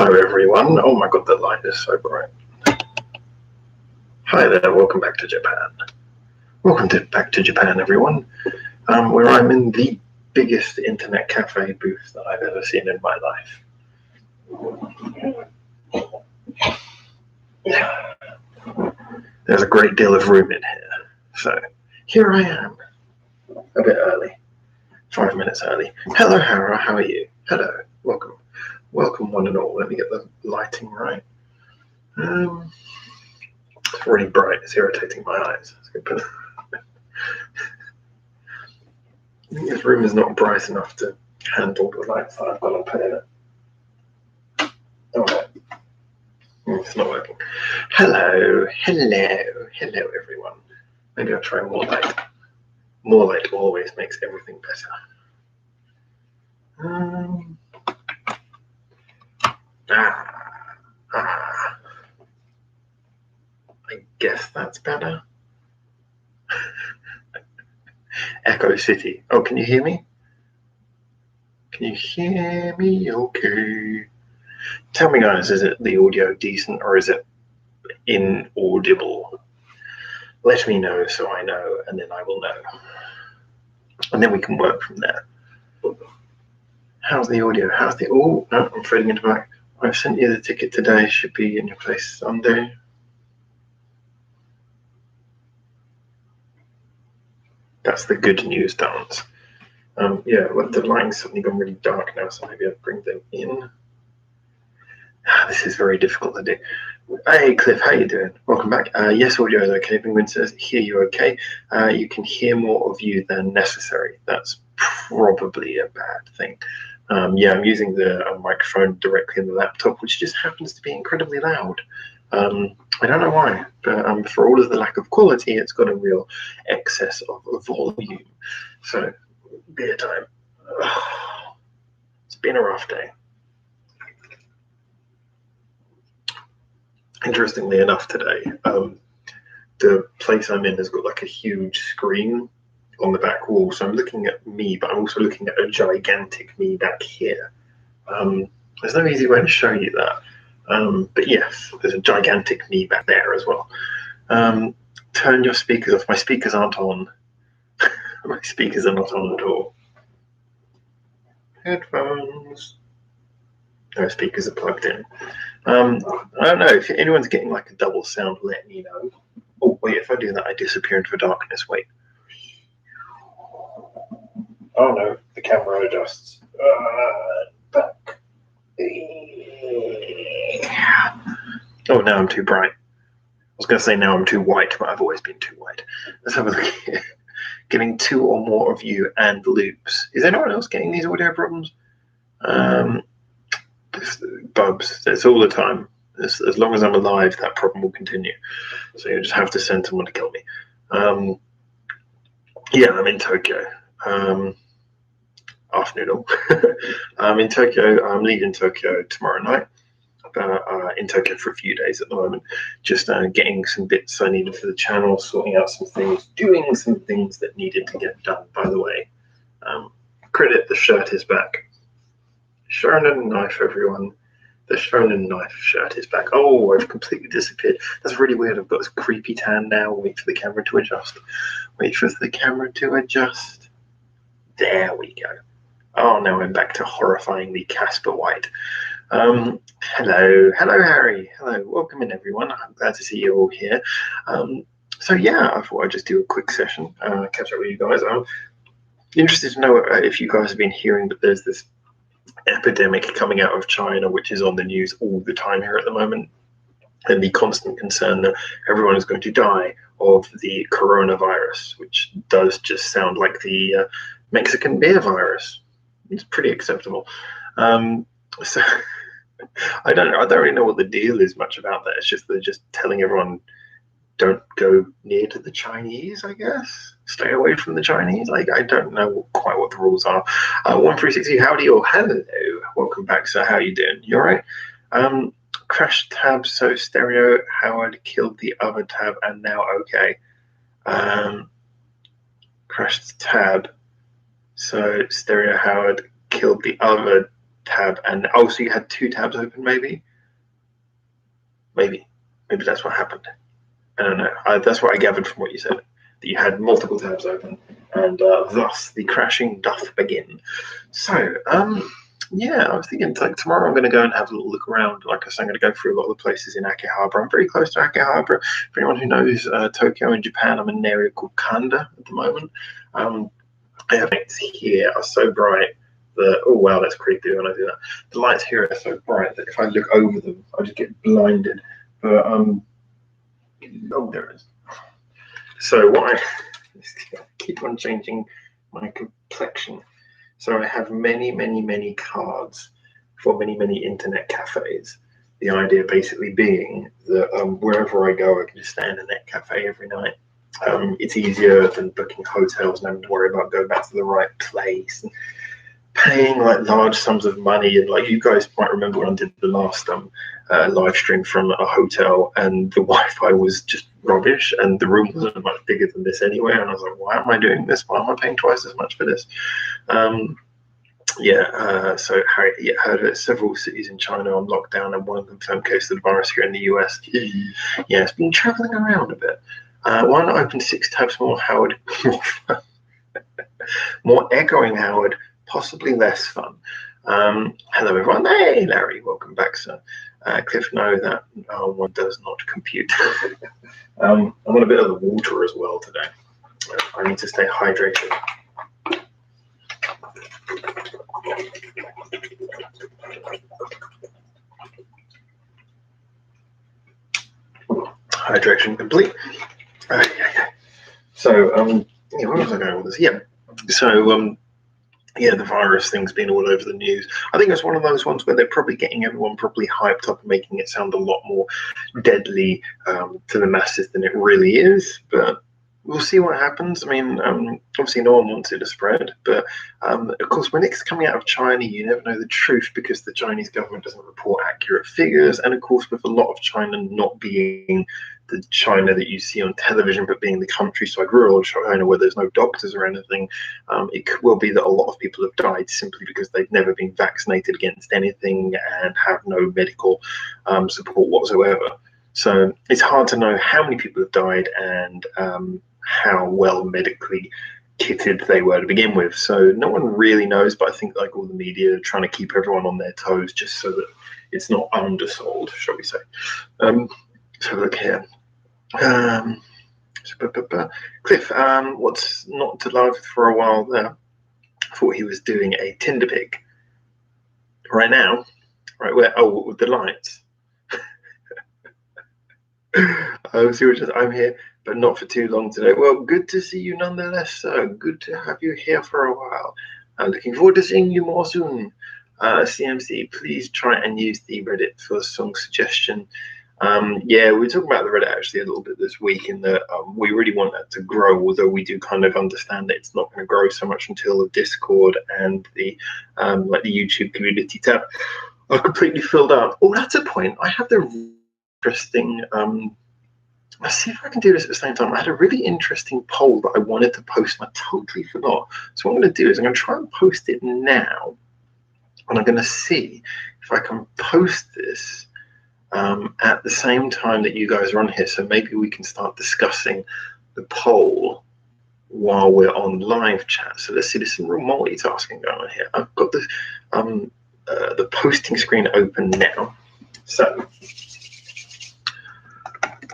Hello everyone. Oh my god, the light is so bright. Hi there, welcome back to Japan. Back to Japan, everyone. Where I'm in the biggest internet cafe booth that I've ever seen in my life. There's a great deal of room in here. So, here I am. A bit early. 5 minutes early. Hello, Hara, how are you? Hello, welcome. Welcome one and all. Let me get the lighting right. It's really bright. It's irritating my eyes. I think this room is not bright enough to handle the lights that I've got up in it. Oh, it's not working. Hello, everyone. Maybe I'll try more light. More light always makes everything better. I guess that's better. Echo City. Oh, can you hear me? Can you hear me? Okay. Tell me, guys, is it the audio decent or is it inaudible? Let me know so I know, and then I will know. And then we can work from there. How's the audio? Oh, no, I'm fading into black. I've sent you the ticket today. Should be in your place Sunday. That's the good news dance. Yeah, well, the lighting's suddenly gone really dark now, so maybe I'll bring them in. This is very difficult to do. Hey, Cliff, how you doing? Welcome back. Yes, audio is okay. Penguin says, hear you okay. You can hear more of you than necessary. That's probably a bad thing. Yeah, I'm using the microphone directly in the laptop, which just happens to be incredibly loud. I don't know why, but for all of the lack of quality, it's got a real excess of volume. So, beer time. It's been a rough day. Interestingly enough, today, the place I'm in has got like a huge screen on the back wall. So I'm looking at me, but I'm also looking at a gigantic me back here. There's no easy way to show you that. But yes, there's a gigantic me back there as well. Turn your speakers off. My speakers aren't on. My speakers are not on at all. Headphones. No, speakers are plugged in. I don't know if anyone's getting like a double sound. Let me know. Oh wait, if I do that, I disappear into the darkness. Wait. Oh no, the camera adjusts. Back. Oh, now I'm too bright. I was going to say now I'm too white, but I've always been too white. Let's have a look here. Getting 2 or more of you and loops. Is anyone else getting these audio problems? Bubs. It's all the time. As long as I'm alive, that problem will continue. So you just have to send someone to kill me. Yeah, I'm in Tokyo. Afternoon. I'm in Tokyo. I'm leaving Tokyo tomorrow night. In Tokyo for a few days at the moment, just getting some bits I needed for the channel, sorting out some things, doing some things that needed to get done. By the way, credit, the shirt is back. Shonen knife, everyone. The Shonen knife shirt is back. Oh, I've completely disappeared. That's really weird. I've got this creepy tan now. Wait for the camera to adjust. Wait for the camera to adjust. There we go. Oh, now I'm back to horrifyingly Casper White. Hello, Harry. Hello, welcome in, everyone. I'm glad to see you all here. So yeah, I thought I'd just do a quick session, catch up with you guys. I'm interested to know if you guys have been hearing that there's this epidemic coming out of China, which is on the news all the time here at the moment, and the constant concern that everyone is going to die of the coronavirus, which does just sound like the Mexican beer virus. It's pretty acceptable. So I don't really know what the deal is much about that. It's just they're just telling everyone don't go near to the Chinese, I guess. Stay away from the Chinese. I don't know quite what the rules are. 1360, howdy or hello. Welcome back, sir. How you doing? You alright? Crash tab, so Stereo Howard killed the other tab and now okay. Crashed tab, so Stereo Howard killed the other tab, and also you had 2 tabs open, maybe that's what happened. I don't know. That's what I gathered from what you said, that you had multiple tabs open, and thus the crashing doth begin. So, yeah, I was thinking like tomorrow I'm going to go and have a little look around. Like I said, I'm going to go through a lot of the places in Akihabara. I'm very close to Akihabara. For anyone who knows Tokyo in Japan, I'm in an area called Kanda at the moment. The lights here are so bright that, oh wow, that's creepy when I do that. The lights here are so bright that if I look over them, I just get blinded. But oh, there it is. So what I keep on changing my complexion. So I have many cards for many internet cafes. The idea basically being that wherever I go, I can just stay in a net cafe every night. It's easier than booking hotels and having to worry about going back to the right place and paying like large sums of money. And like you guys might remember when I did the last live stream from a hotel, and the Wi-Fi was just rubbish, and the room wasn't much bigger than this anyway. And I was like, why am I doing this? Why am I paying twice as much for this? So Harry heard that several cities in China on lockdown, and one of them confirmed case of the virus here in the US. Yeah, it's been traveling around a bit. Why not open 6 tabs more, Howard? More echoing, Howard. Possibly less fun. Hello, everyone. Hey, Larry. Welcome back, sir. Cliff, no, that one does not compute. I want a bit of the water as well today. I need to stay hydrated. Hydration complete. So, where was I going with this? Yeah. So, the virus thing's been all over the news. I think it's one of those ones where they're probably getting everyone properly hyped up and making it sound a lot more deadly to the masses than it really is. But we'll see what happens. I mean, obviously no one wants it to spread, but of course when it's coming out of China, you never know the truth because the Chinese government doesn't report accurate figures. And of course, with a lot of China not being the China that you see on television, but being the countryside rural China where there's no doctors or anything, it will be that a lot of people have died simply because they've never been vaccinated against anything and have no medical support whatsoever. So it's hard to know how many people have died and how well medically kitted they were to begin with. So no one really knows, but I think like all the media are trying to keep everyone on their toes just so that it's not undersold, shall we say. So look here. Cliff, what's not to love for a while there? I thought he was doing a Tinder pic. Right now? Right where? Oh, with the lights. I'm here, but not for too long today. Well, good to see you nonetheless, sir. Good to have you here for a while. Looking forward to seeing you more soon. CMC, please try and use the Reddit for song suggestion. We were talking about the Reddit actually a little bit this week in that we really want that to grow, although we do kind of understand that it's not going to grow so much until the Discord and the the YouTube community tab are completely filled up. Oh, that's a point. I have the interesting let's see if I can do this at the same time. I had a really interesting poll that I wanted to post and I totally forgot. So what I'm going to do is I'm going to try and post it now, and I'm going to see if I can post this at the same time that you guys are on here. So maybe we can start discussing the poll while we're on live chat. So let's see, there's some real multitasking going on here. I've got the posting screen open now. So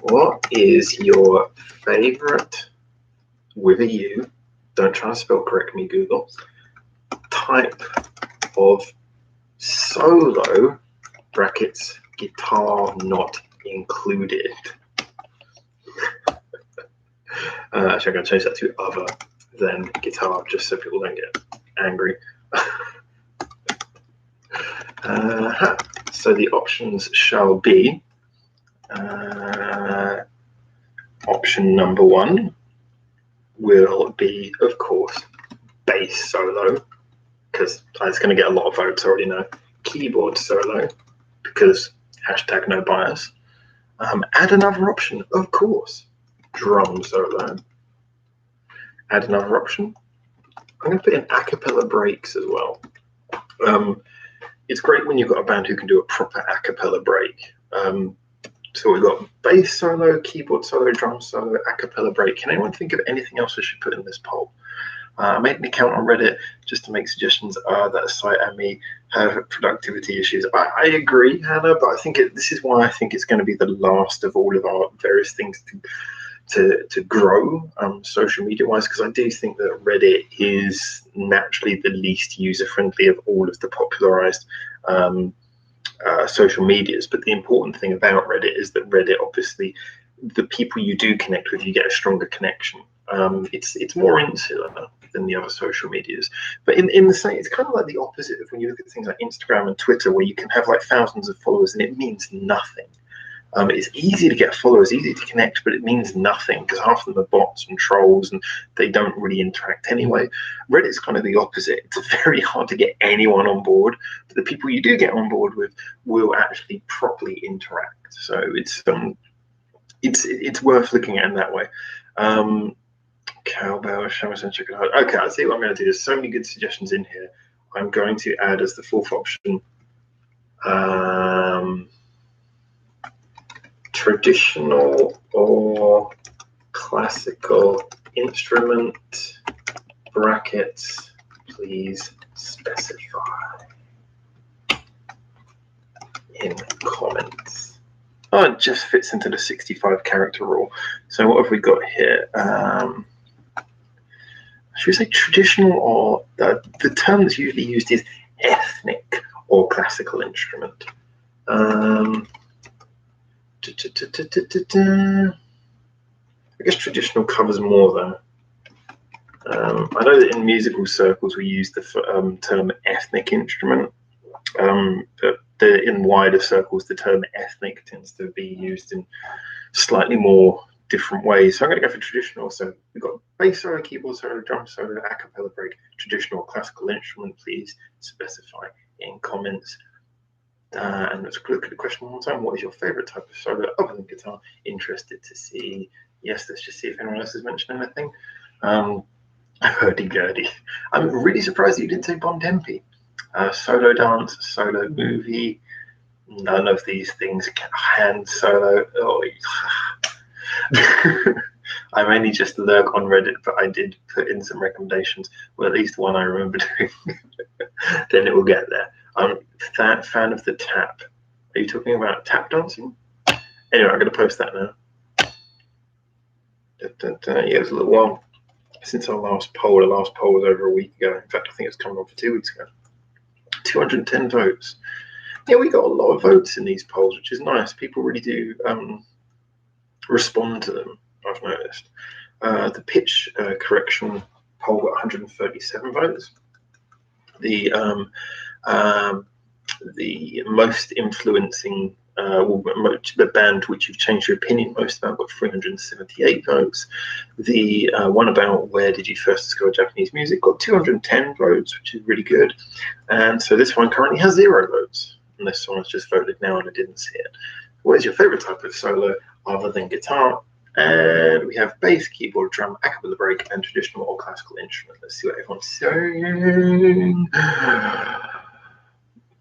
what is your favorite, with a U, don't try to spell correct me, Google, type of solo, brackets, guitar not included? Actually, I'm going to change that to other than guitar, just so people don't get angry. So the options shall be option number 1 will be, of course, bass solo, because it's going to get a lot of votes, I already know. Keyboard solo, because hashtag no bias. Add another option, of course, drum solo. Add another option. I'm going to put in a cappella breaks as well. it's great when you've got a band who can do a proper a cappella break. So we've got bass solo, keyboard solo, drum solo, a cappella break. Can anyone think of anything else we should put in this poll? I made an account on Reddit just to make suggestions. That site and me have productivity issues. I agree, Hannah, but I think this is why I think it's going to be the last of all of our various things to grow social media wise, because I do think that Reddit is naturally the least user friendly of all of the popularized social medias. But the important thing about Reddit is that Reddit, obviously, the people you do connect with, you get a stronger connection. It's more insular than the other social medias, but in the same, it's kind of like the opposite of when you look at things like Instagram and Twitter, where you can have like thousands of followers and it means nothing. It's easy to get followers, easy to connect, but it means nothing because half of them are bots and trolls and they don't really interact anyway. Reddit's kind of the opposite. It's very hard to get anyone on board, but the people you do get on board with will actually properly interact. So it's worth looking at in that way. Cowbell, Shamisen, Chicken Hut. Okay, I see what I'm going to do. There's so many good suggestions in here. I'm going to add as the fourth option traditional or classical instrument, brackets, please specify in comments. Oh, it just fits into the 65 character rule. So what have we got here? Should we say traditional, or the term that's usually used is ethnic or classical instrument? I guess traditional covers more though. I know that in musical circles we use the term ethnic instrument, but in wider circles the term ethnic tends to be used in slightly more different ways. So I'm going to go for traditional. So we've got bass solo, keyboard solo, drum solo, a cappella break, traditional or classical instrument, please specify in comments. And let's look at the question one more time. What is your favorite type of solo other than guitar? Interested to see. Yes, let's just see if anyone else has mentioned anything. Hurdy-gurdy. I'm really surprised that you didn't say Bon Tempi. Solo dance, solo movie, none of these things. Hand solo. Oh, I mainly just lurk on Reddit, but I did put in some recommendations. Well, at least one I remember doing. Then it will get there. I'm that fan of the tap. Are you talking about tap dancing? Anyway, I'm going to post that now. Yeah, it was a little while since our last poll. The last poll was over a week ago. In fact, I think it's coming on for 2 weeks ago. 210 votes. Yeah, we got a lot of votes in these polls, which is nice. People really do respond to them, I've noticed. The pitch correction poll got 137 votes. The most influencing the band which you've changed your opinion most about got 378 votes. The one about where did you first discover Japanese music got 210 votes, which is really good. And so this one currently has 0 votes, unless someone's just voted now and I didn't see it. What is your favorite type of solo other than guitar? And we have bass, keyboard, drum, a cappella break, and traditional or classical instrument. Let's see what everyone's saying.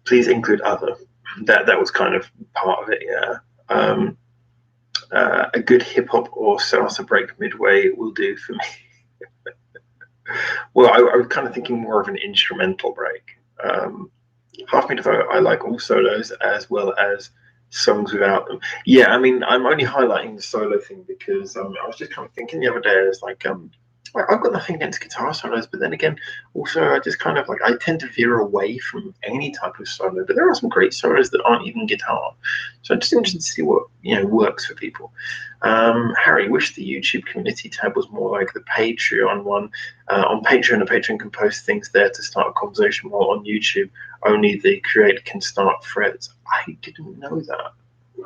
Please include other. That was kind of part of it, yeah. A good hip hop or salsa break midway will do for me. Well, I was kind of thinking more of an instrumental break. Half me to vote. I like all solos as well as songs without them. Yeah, I mean, I'm only highlighting the solo thing because I was just kind of thinking the other day, I was like, I've got nothing against guitar solos, but then again, also I just kind of like, I tend to veer away from any type of solo, but there are some great solos that aren't even guitar. So I'm just interested to see what, works for people. Harry, wish the YouTube community tab was more like the Patreon one. On Patreon, a patron can post things there to start a conversation, while on YouTube, only the creator can start threads. I didn't know that.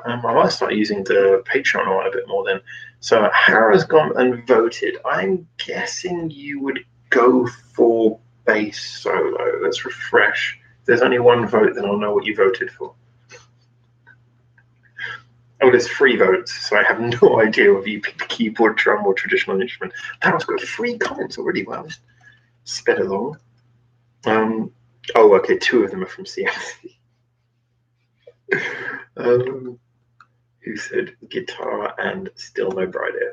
I might start using the Patreon one a bit more then. So Hara's gone and voted. I'm guessing you would go for bass solo. Let's refresh. If there's only one vote, then I'll know what you voted for. Oh, there's 3 votes, so I have no idea whether you picked keyboard, drum, or traditional instrument. That one's got 3 comments already. Wow, just sped along. Oh, okay, two of them are from CMC. Who said guitar and still no bright air?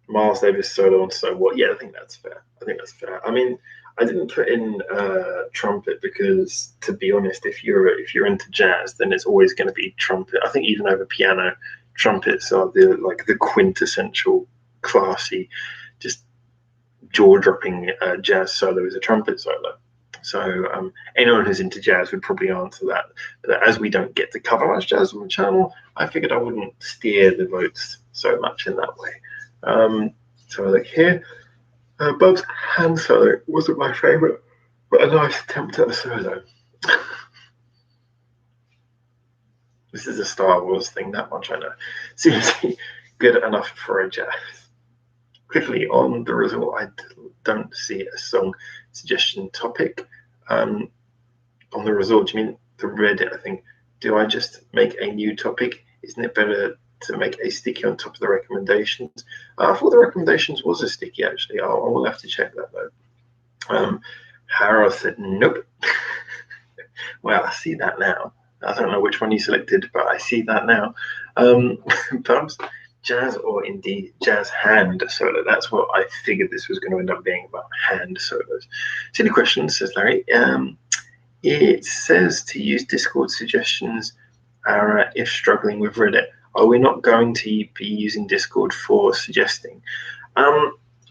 Miles Davis solo on So What? Yeah, I think that's fair. I think that's fair. I mean, I didn't put in trumpet because, to be honest, if you're into jazz, then it's always going to be trumpet. I think even over piano, trumpets are the quintessential classy, just jaw-dropping jazz solo is a trumpet solo. So anyone who's into jazz would probably answer that. But as we don't get to cover much jazz on the channel, I figured I wouldn't steer the votes so much in that way. So look here. Bob's hand solo wasn't my favourite, but a nice attempt at a solo. This is a Star Wars thing, that much I know. Seems good enough for a jazz. Quickly on the result, I don't see a song suggestion topic. On the result, do you mean the Reddit? I think. Do I just make a new topic? Isn't it better to make a sticky on top of the recommendations? I thought the recommendations was a sticky actually. I will have to check that though. Harold said nope. Well, I see that now. I don't know which one you selected, but I see that now. Bubs, jazz or indeed jazz hand solo? That's what I figured this was going to end up being, about hand solos. Silly question, says Larry. It says to use Discord suggestions if struggling with Reddit. Are we not going to be using Discord for suggesting?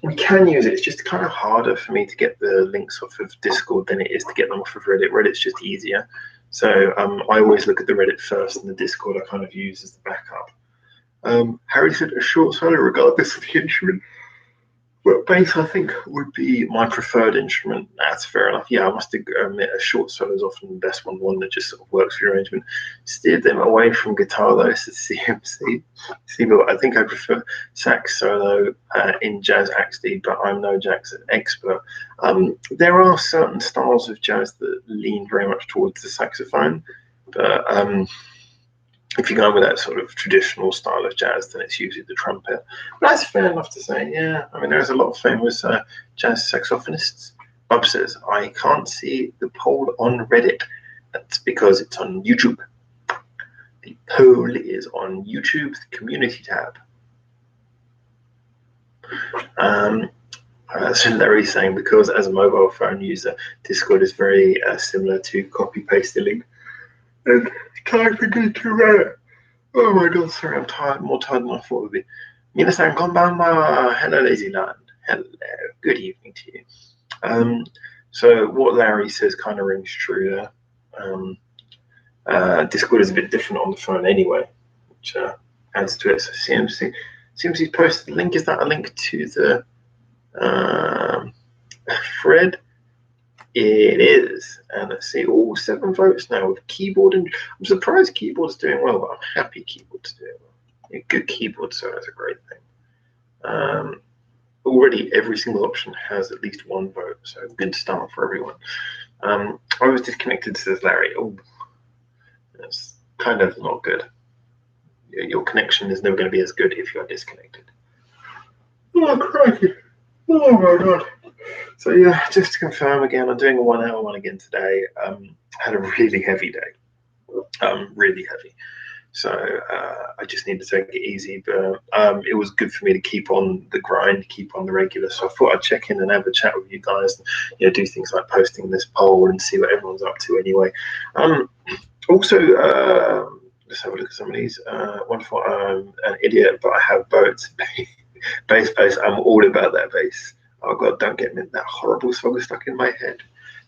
We can use it. It's just kind of harder for me to get the links off of Discord than it is to get them off of Reddit. Reddit's just easier. So I always look at the Reddit first, and the Discord I kind of use as the backup. Harry said a short solo regardless of the instrument. Well, bass, I think, would be my preferred instrument. That's fair enough. Yeah, I must admit, a short solo is often the best one that just sort of works for your arrangement. Steered them away from guitar, though, to CMC. I think I prefer sax solo in jazz, actually, but I'm no jazz expert. There are certain styles of jazz that lean very much towards the saxophone, but if you're going with that sort of traditional style of jazz, then it's usually the trumpet. But that's fair enough to say, yeah. I mean, there's a lot of famous jazz saxophonists. Bob says, I can't see the poll on Reddit. That's because it's on YouTube. The poll is on YouTube's community tab. So Larry's saying, because as a mobile phone user, Discord is very similar to copy-paste the link and typing into Reddit. Oh my god, sorry, I'm tired, more tired than I thought it would be. Minasan konbanwa. Hello, Lazyland. Hello, good evening to you. So what Larry says kind of rings true there. Discord is a bit different on the phone anyway, which adds to it. So CMC's posted the link. Is that a link to the thread? It is, and let's see, all 7 votes now with keyboard. And I'm surprised keyboard's doing well, but I'm happy keyboard's doing well. A good keyboard, so that's a great thing. Already, every single option has at least 1 vote, so good start for everyone. I was disconnected, says Larry. Oh, that's kind of not good. Your connection is never going to be as good if you are disconnected. Oh, crikey. Oh my god. So yeah, just to confirm again, I'm doing a 1-hour one again today. Had a really heavy day, really heavy. So I just need to take it easy, but it was good for me to keep on the grind, keep on the regular. So I thought I'd check in and have a chat with you guys, and, do things like posting this poll and see what everyone's up to anyway. Also, let's have a look at some of these. Wonderful, I'm an idiot, but I have boats. Bass. I'm all about that bass. Oh god, don't get me that horrible song stuck in my head.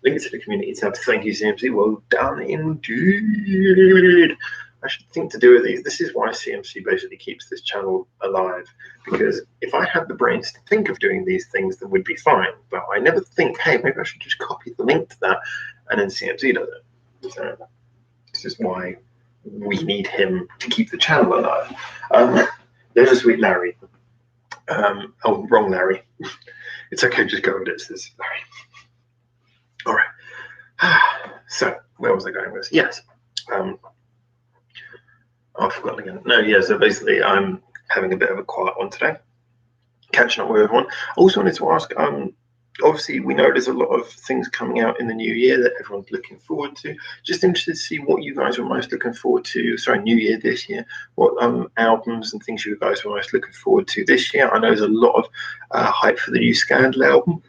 Link to the community tab. Thank you, CMC. Well done indeed. I should think to do with these. This is why CMC basically keeps this channel alive. Because if I had the brains to think of doing these things, then we'd be fine. But I never think, hey, maybe I should just copy the link to that, and then CMC does it. So this is why we need him to keep the channel alive. There's a sweet Larry. Oh, wrong Larry. It's okay, just go with it, says Larry. All right. So, where was I going with this? Yes. I've forgotten again. No, yeah, so basically I'm having a bit of a quiet one today. Catching up with everyone. I also wanted to ask, obviously, we know there's a lot of things coming out in the new year that everyone's looking forward to. Just interested to see what you guys were most looking forward to. Sorry, New Year this year. What albums and things you guys were most looking forward to this year? I know there's a lot of hype for the new Scandal album,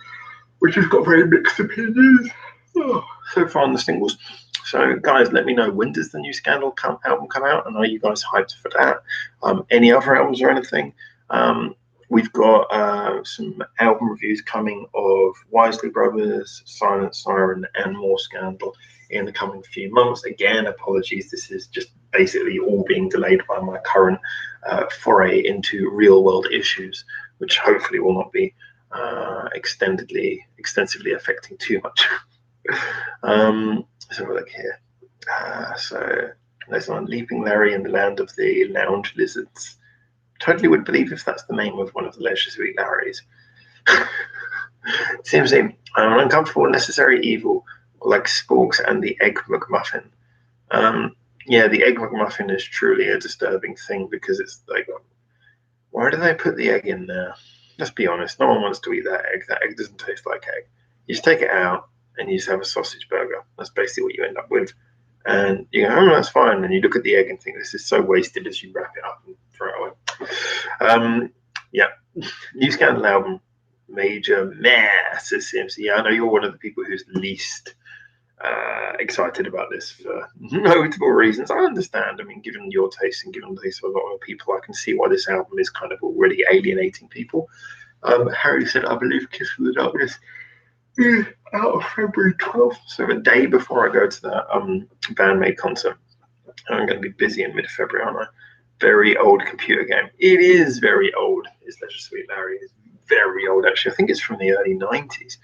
which has got very mixed opinions so far on the singles. So, guys, let me know, when does the new Scandal album come out, and are you guys hyped for that? Any other albums or anything? We've got some album reviews coming of Wisely Brothers, Silent Siren, and more Scandal in the coming few months. Again, apologies, this is just basically all being delayed by my current foray into real world issues, which hopefully will not be extensively affecting too much. Let's have a look here. So there's one, Leaping Larry in the Land of the Lounge Lizards. Totally would believe if that's the name of one of the Leisure Suite Larrys. Seems an uncomfortable necessary evil, like Sporks and the Egg McMuffin. Yeah, the Egg McMuffin is truly a disturbing thing, because it's like, why do they put the egg in there? Let's be honest, no one wants to eat that egg. That egg doesn't taste like egg. You just take it out and you just have a sausage burger. That's basically what you end up with. And you go, oh, that's fine. And you look at the egg and think, this is so wasted, as you wrap it up and throw it away. Yeah, new Scandal album, major mess, says CMC. Yeah, I know you're one of the people who's least excited about this for notable reasons. I understand. I mean, given your taste and given the taste of a lot of people, I can see why this album is kind of already alienating people. Harry said, I believe Kiss of the Darkness is out of February 12th, so a day before I go to that Bandmate concert. I'm going to be busy in mid-February, aren't I? Very old computer game. It is very old. Is Leisure Suite Larry? It's very old, actually. I think it's from the early 90s.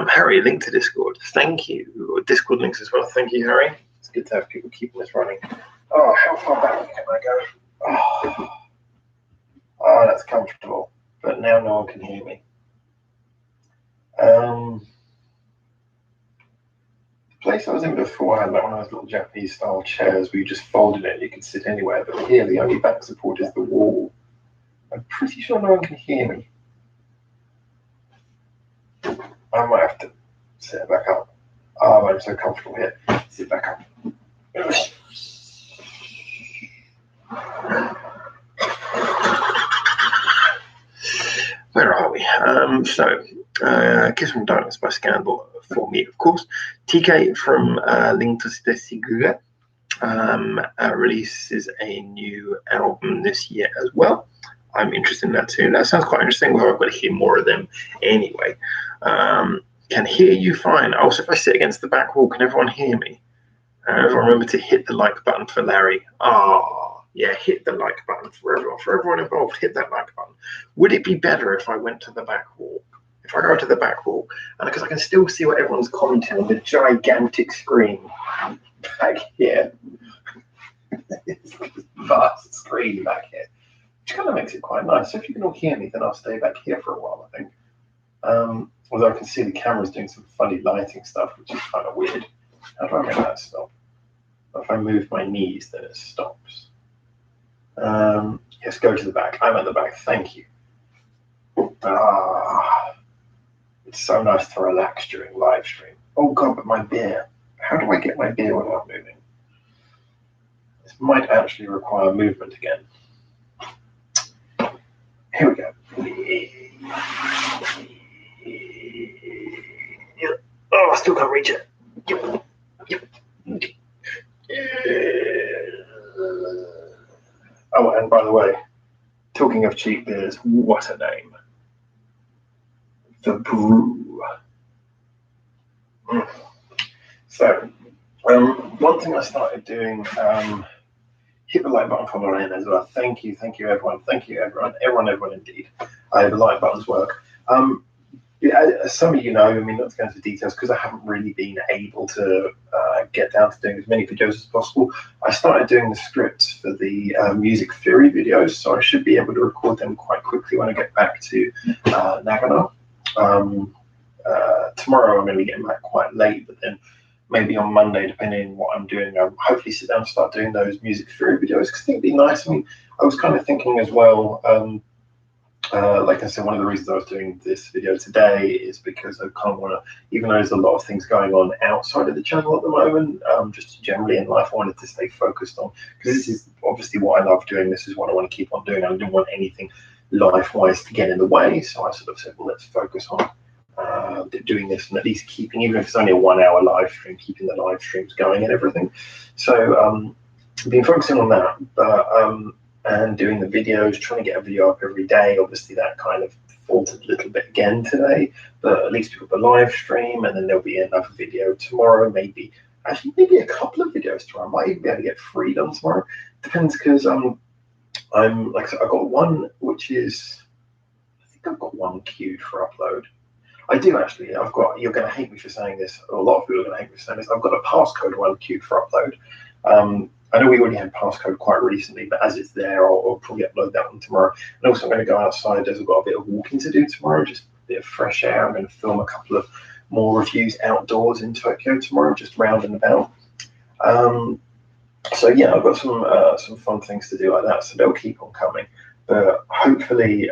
Harry, link to Discord. Thank you. Discord links as well. Thank you, Harry. It's good to have people keeping this running. Oh, how far back can I go? Oh, that's comfortable. But now no one can hear me. The place I was in before had like one of those little Japanese style chairs where you just folded it and you could sit anywhere, but here the only back support is the wall. I'm pretty sure no one can hear me. I might have to sit back up. Oh, I'm so comfortable here. Sit back up. Where are we? Kiss from Darkness by Scandal for me, of course. TK from Link to Sigura releases a new album this year as well. I'm interested in that too. That sounds quite interesting. Well, I've got to hear more of them anyway. Can hear you fine. Also, if I sit against the back wall, can everyone hear me? Remember to hit the like button for Larry. Yeah, hit the like button for everyone involved. Hit that like button. Would it be better if I went to the back wall? If I go to the back wall, and because I can still see what everyone's commenting on the gigantic screen back here. It's a vast screen back here, which kind of makes it quite nice. So if you can all hear me, then I'll stay back here for a while, I think. Although I can see the camera's doing some funny lighting stuff, which is kind of weird. How do I make that stop? If I move my knees, then it stops. Yes, go to the back. I'm at the back. Thank you. It's so nice to relax during live stream. Oh God, but my beer. How do I get my beer without moving? This might actually require movement again. Here we go. Oh, I still can't reach it. Yep. Oh, and by the way, talking of cheap beers, what a name. The Brew. So, one thing I started doing, hit the like button for Lorraine as well. Thank you everyone. Thank you everyone indeed. The like buttons work. As some of you know, I mean, not to go into details because I haven't really been able to get down to doing as many videos as possible. I started doing the scripts for the Music Theory videos, so I should be able to record them quite quickly when I get back to Nagano. Tomorrow I'm going to be getting back quite late, but then maybe on Monday, depending on what I'm doing, I'll hopefully sit down and start doing those Music Theory videos because I think it'd be nice. I mean, I was kind of thinking as well, Like I said, one of the reasons I was doing this video today is because I kind of want to, even though there's a lot of things going on outside of the channel at the moment, just generally in life, I wanted to stay focused on, because this is obviously what I love doing. This is what I want to keep on doing. I didn't want anything life-wise to get in the way. So I sort of said, well, let's focus on doing this and at least keeping, even if it's only a 1 hour live stream, keeping the live streams going and everything. So I've been focusing on that, but and doing the videos, trying to get a video up every day. Obviously, that kind of faltered a little bit again today, but at least we've got the live stream, and then there'll be another video tomorrow. Maybe a couple of videos tomorrow. I might even be able to get 3 done tomorrow. Depends, because I'm like I said, I've got one which is, I think I've got one queued for upload. I do actually. I've got. You're going to hate me for saying this. Or a lot of people are going to hate me for saying this. I've got a passcode one queued for upload. I know we already had passcode quite recently, but as it's there, I'll probably upload that one tomorrow. And also, I'm going to go outside as I've got a bit of walking to do tomorrow, just a bit of fresh air. I'm going to film a couple of more reviews outdoors in Tokyo tomorrow, just round and about. So yeah, I've got some fun things to do like that. So they'll keep on coming, but hopefully.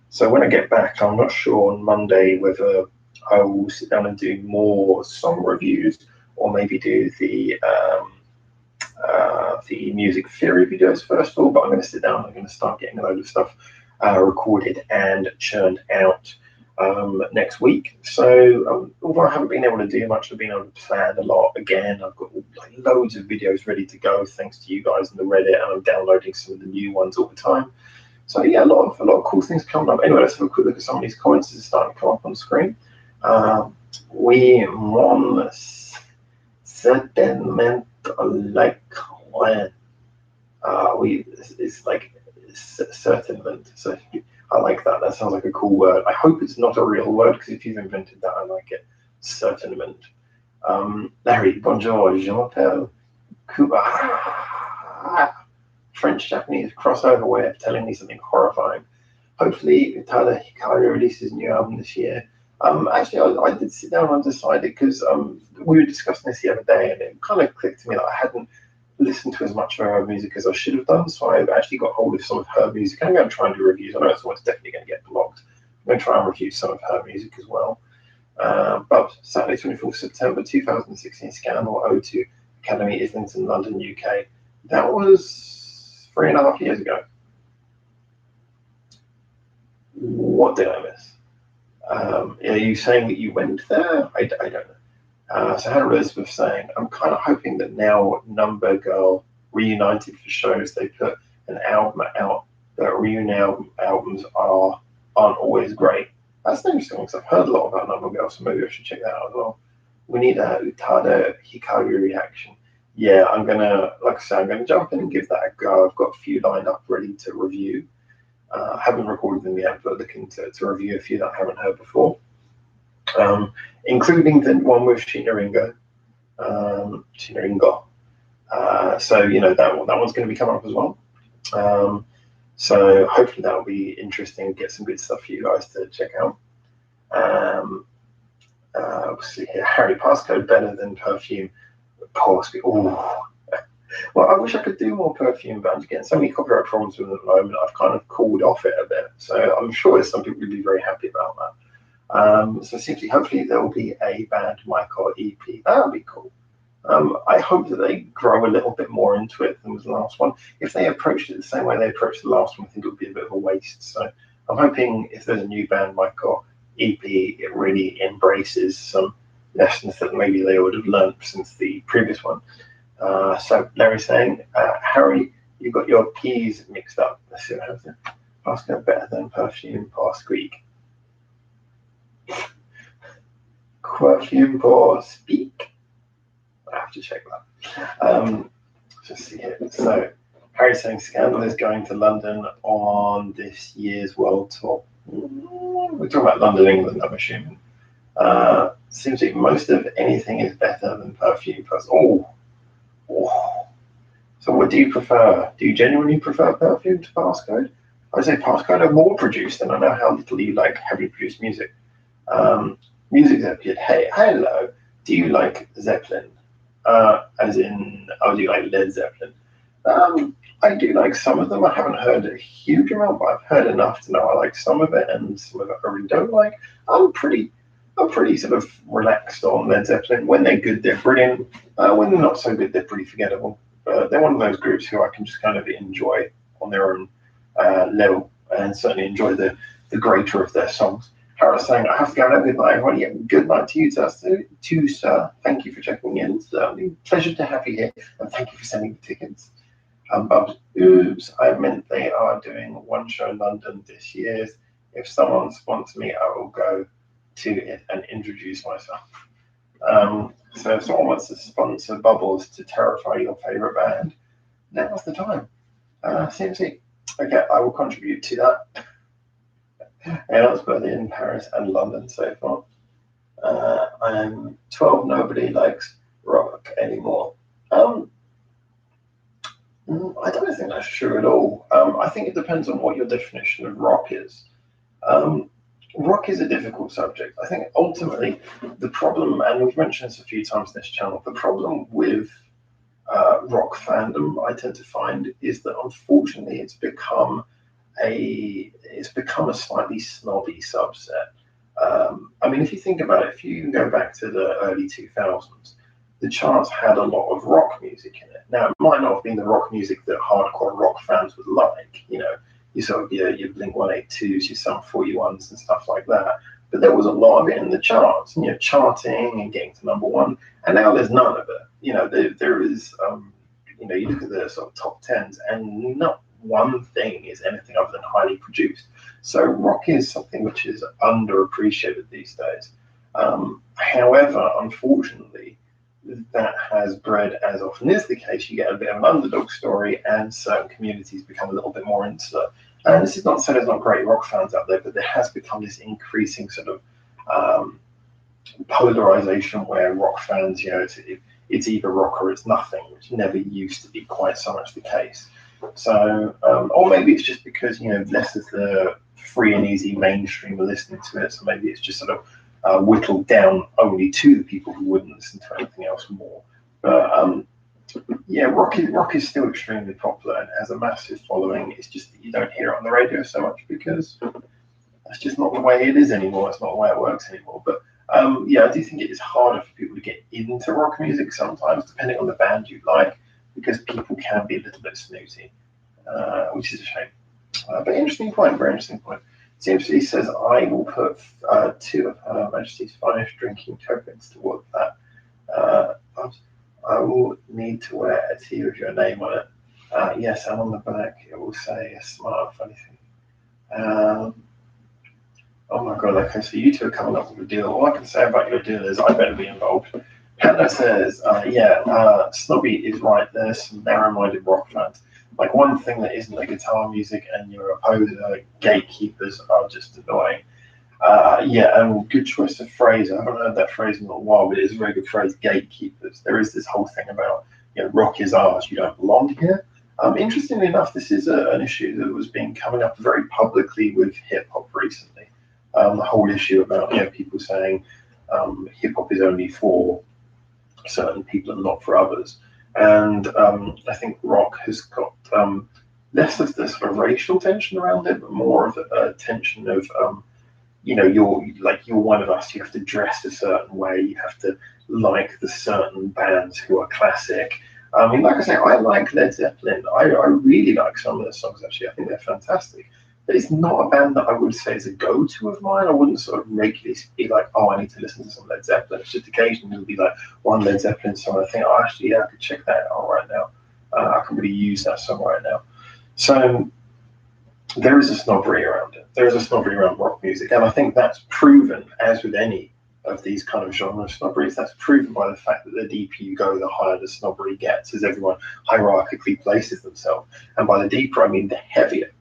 So when I get back, I'm not sure on Monday whether I will sit down and do more song reviews, or maybe do the music theory videos first of all. But I'm going to sit down. I'm going to start getting a load of stuff recorded and churned out next week. So although I haven't been able to do much, I've been able to plan a lot. Again, I've got like loads of videos ready to go thanks to you guys in the Reddit, and I'm downloading some of the new ones all the time. So yeah, a lot of cool things coming up. Anyway, let's have a quick look at some of these comments that are starting to come up on the screen. We won certainment like when it's like certainment. So I like that. That sounds like a cool word. I hope it's not a real word, because if you've invented that, I like it. Certainment. Larry, bonjour. Je m'appelle Cuba. French-Japanese crossover way of telling me something horrifying. Hopefully, Utada Hikaru releases a new album this year. Actually, I did sit down and decide it, because we were discussing this the other day, and it kind of clicked to me that I hadn't listened to as much of her music as I should have done. So I've actually got hold of some of her music. I'm going to try and do reviews. I know it's definitely going to get blocked. I'm going to try and review some of her music as well. But Saturday, 24th September 2016, Scandal O2 Academy, Islington, London, UK. That was 3.5 years ago. What did I miss? Are you saying that you went there? I don't know. So Hannah Elizabeth saying, I'm kind of hoping that now Number Girl reunited for shows, they put an album out, but reunion albums aren't always great. That's interesting, because I've heard a lot about Number Girl, so maybe I should check that out as well. We need a Utada Hikaru reaction. Yeah, I'm gonna, like I said, I'm gonna jump in and give that a go. I've got a few lined up ready to review. I haven't recorded them yet, but looking to review a few that I haven't heard before, including the one with Shinaringo. So you know that one's going to be coming up as well. So hopefully that will be interesting. Get some good stuff for you guys to check out. See here, Harry, passcode better than Perfume. Possibly. Oh, well, I wish I could do more Perfume, but I'm getting so many copyright problems with it at the moment. I've kind of cooled off it a bit, so I'm sure some people would be very happy about that. So simply, hopefully there will be a band Michael EP. That would be cool. I hope that they grow a little bit more into it than was the last one. If they approached it the same way they approached the last one, I think it would be a bit of a waste. So I'm hoping if there's a new band Michael EP, it really embraces some lessons that maybe they would have learned since the previous one. So Larry's saying, Harry, you got your P's mixed up. Let's see what happens. Passcode better than Perfume, pass Greek. Perfume, pass speak. I have to check that. Just see here. So Harry's saying Scandal is going to London on this year's world tour. We're talking about London, England, I'm assuming. Seems like most of anything is better than Perfume. Oh. So what do you prefer? Do you genuinely prefer Perfume to Passcode? I say Passcode are more produced, and I know how little you like heavily produced music. Music Zeppelin. Hey, hello. Do you like Zeppelin? As in, do you like Led Zeppelin? I do like some of them. I haven't heard a huge amount, but I've heard enough to know I like some of it, and some of it I really don't like. I'm pretty, I'm pretty sort of relaxed on Led Zeppelin. When they're good, they're brilliant. When they're not so good, they're pretty forgettable. But they're one of those groups who I can just kind of enjoy on their own level, and certainly enjoy the greater of their songs. Harris saying, I have to go now. Good night, everybody. Yeah, good night to you, too, sir. Thank you for checking in. It's a pleasure to have you here, and thank you for sending the tickets. But oops, I meant they are doing one show in London this year. If someone sponsors me, I will go to it and introduce myself. So if someone wants to sponsor Bubbles to terrify your favorite band, now's the time. CMC. Okay, I will contribute to that. And both in Paris and London so far. I'm 12. Nobody likes rock anymore. I don't think that's true at all. I think it depends on what your definition of rock is. Um, Rock is a difficult subject. I think ultimately the problem, and we've mentioned this a few times in this channel, the problem with rock fandom, I tend to find, is that unfortunately it's become a slightly snobby subset. I mean, if you think about it, if you go back to the early 2000s, the charts had a lot of rock music in it. Now, it might not have been the rock music that hardcore rock fans would like, you sort of your Blink 182s, your Sum 41s, and stuff like that. But there was a lot of it in the charts, and you're charting and getting to number one. And now there's none of it. There is, you look at the sort of top tens, and not one thing is anything other than highly produced. So rock is something which is underappreciated these days. However, unfortunately, that has bred, as often is the case, you get a bit of an underdog story, and certain communities become a little bit more insular. And this is not to say there's not great rock fans out there, but there has become this increasing sort of polarization where rock fans, it's either rock or it's nothing, which never used to be quite so much the case. So, or maybe it's just because less of the free and easy mainstream are listening to it, so maybe it's just sort of whittled down only to the people who wouldn't listen to anything else more. But yeah, rock is still extremely popular and has a massive following. It's just that you don't hear it on the radio so much because that's just not the way it is anymore. It's not the way it works anymore. But yeah, I do think it is harder for people to get into rock music sometimes, depending on the band you like, because people can be a little bit snooty, which is a shame. But interesting point, very interesting point. CMC says, I will put 2 of Her Majesty's finest drinking tokens towards that. I will need to wear a tee with your name on it. Yes, and on the back it will say a smart, funny thing. Oh my god, okay, so you two are coming up with a deal. All I can say about your deal is I better be involved. Hannah says, Snobby is right. There's some narrow-minded rock fans. Like, one thing that isn't the guitar music and your opposer gatekeepers are just annoying. Yeah, and good choice of phrase. I haven't heard that phrase in a while, but it is a very good phrase, gatekeepers. There is this whole thing about, rock is ours, you don't belong here. Interestingly enough, this is an issue that was being coming up very publicly with hip-hop recently. The whole issue about, people saying hip-hop is only for certain people and not for others. And I think rock has got less of the sort of racial tension around it, but more of a tension of, you're one of us. You have to dress a certain way. You have to like the certain bands who are classic. I mean, like I say, I like Led Zeppelin. I really like some of their songs, actually. I think they're fantastic. But it's not a band that I would say is a go-to of mine. I wouldn't sort of regularly be like, oh, I need to listen to some Led Zeppelin. It's just occasionally it'll be like one Led Zeppelin song. I think, oh, actually, yeah, I could check that out right now. I can really use that song right now. So there is a snobbery around it. There is a snobbery around rock music. And I think that's proven, as with any of these kind of genre snobberies, that's proven by the fact that the deeper you go, the higher the snobbery gets, as everyone hierarchically places themselves. And by the deeper, I mean the heavier.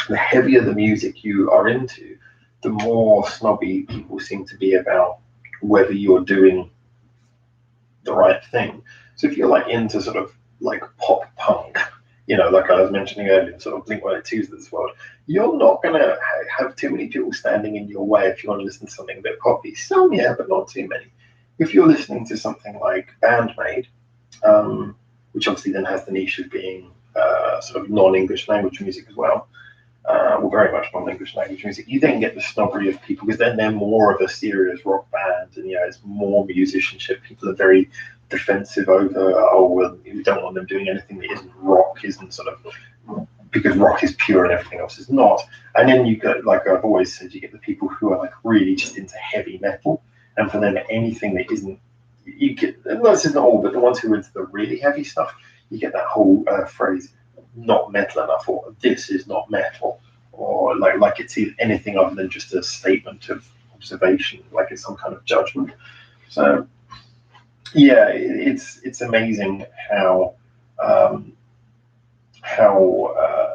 The heavier the music you are into, the more snobby people seem to be about whether you're doing the right thing. So if you're like into sort of like pop punk, like I was mentioning earlier, sort of Blink 182s of this world, you're not going to have too many people standing in your way if you want to listen to something a bit poppy. Some, yeah, but not too many. If you're listening to something like Bandmate, which obviously then has the niche of being sort of non-English language music as well. Well, very much non-English language music. You then get the snobbery of people because then they're more of a serious rock band, and it's more musicianship. People are very defensive over, oh, well, we don't want them doing anything that isn't rock, isn't sort of, because rock is pure and everything else is not. And then you get, like I've always said, you get the people who are like really just into heavy metal, and for them anything that isn't, you get, no, this isn't all, but the ones who are into the really heavy stuff, you get that whole phrase, not metal enough, or this is not metal, or like it's anything other than just a statement of observation, like it's some kind of judgment. So yeah, it's amazing how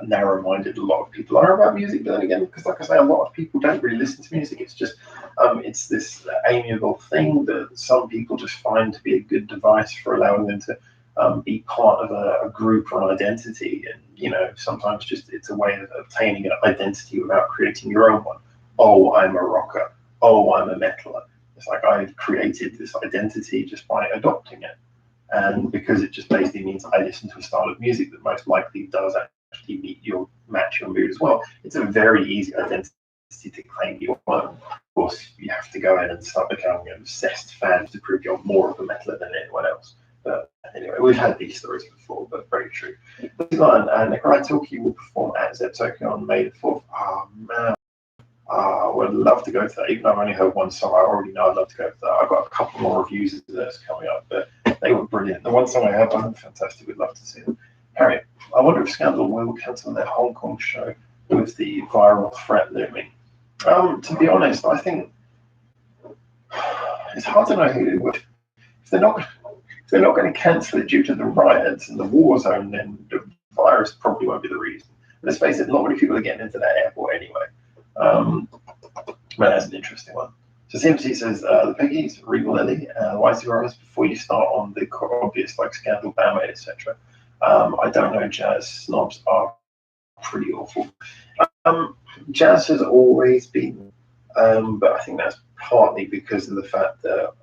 narrow-minded a lot of people are about music. But then again, because like I say, a lot of people don't really listen to music. It's just it's this amiable thing that some people just find to be a good device for allowing them to be part of a group or an identity. And sometimes just it's a way of obtaining an identity without creating your own one. Oh, I'm a rocker. Oh, I'm a metaler. It's like I've created this identity just by adopting it. And because it just basically means I listen to a style of music that most likely does actually match your mood as well, it's a very easy identity to claim your own. Of course, you have to go in and start becoming an obsessed fan to prove you're more of a metaler than anyone else. But anyway, we've had these stories before, but very true. Nikolai Tilke will perform at Zep-Tokyo on May the 4th. Oh, man. I would love to go to that. Even though I've only heard one song, I already know I'd love to go to that. I've got a couple more reviews of this coming up, but they were brilliant. The one song I had was fantastic. We'd love to see them. Harry, I wonder if Scandal will cancel their Hong Kong show with the viral threat looming. To be honest, I think it's hard to know who it would. If they're not going to cancel it due to the riots and the war zone, then the virus probably won't be the reason. But let's face it, not many people are getting into that airport anyway. But that's an interesting one. So CMC says, the Peggies, Regal Lily, Y0s, before you start on the obvious like Scandal, Bama, etc. I don't know, jazz snobs are pretty awful. Jazz has always been, but I think that's partly because of the fact that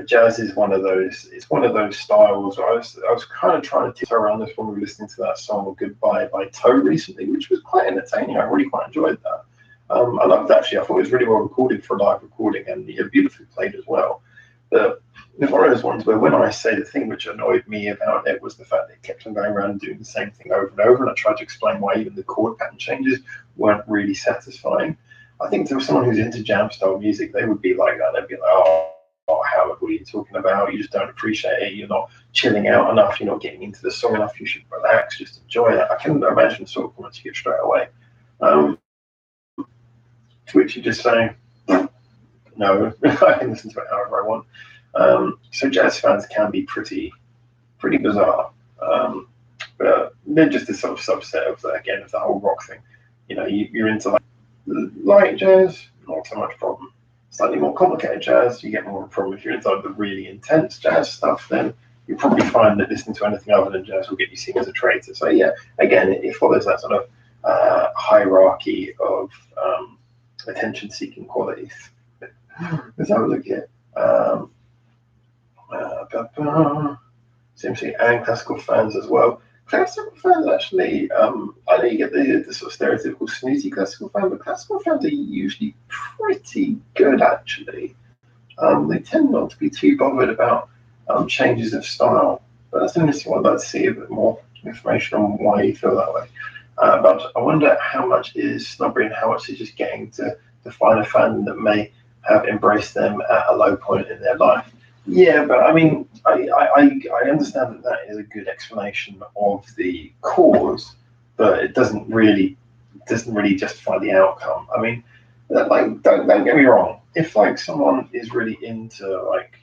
jazz is one of those. It's one of those styles. I was kind of trying to tiptoe around this when we were listening to that song "Goodbye" by Toe recently, which was quite entertaining. I really quite enjoyed that. I loved actually. I thought it was really well recorded for a live recording, and beautifully played as well. But it's one of those ones where when I say the thing which annoyed me about it was the fact that it kept on going around and doing the same thing over and over, and I tried to explain why even the chord pattern changes weren't really satisfying. I think to someone who's into jam style music, they would be like that. They'd be like, oh, Howard, what are you talking about? You just don't appreciate it. You're not chilling out enough. You're not getting into the song enough. You should relax, just enjoy it. I can imagine the sort of comments you get straight away. To which you just say, no, I can listen to it however I want. So jazz fans can be pretty bizarre. But they're just a sort of subset of the whole rock thing. You're into like light jazz, not so much problem. Slightly more complicated jazz, you get more of a problem. If you're into the really intense jazz stuff, then you'll probably find that listening to anything other than jazz will get you seen as a traitor. So yeah, again, it follows that sort of hierarchy of attention-seeking qualities. Let's have a look here. Seems to be and classical fans as well. Classical fans actually, I know you get the sort of stereotypical snooty classical fan, but classical fans are usually pretty good actually. They tend not to be too bothered about changes of style, but that's an interesting one. I'd like to see a bit more information on why you feel that way. But I wonder how much is snobbery and how much is just getting to find a fan that may have embraced them at a low point in their life. Yeah, but I mean, I understand that is a good explanation of the cause, but it doesn't really justify the outcome. I mean, like don't get me wrong. If like someone is really into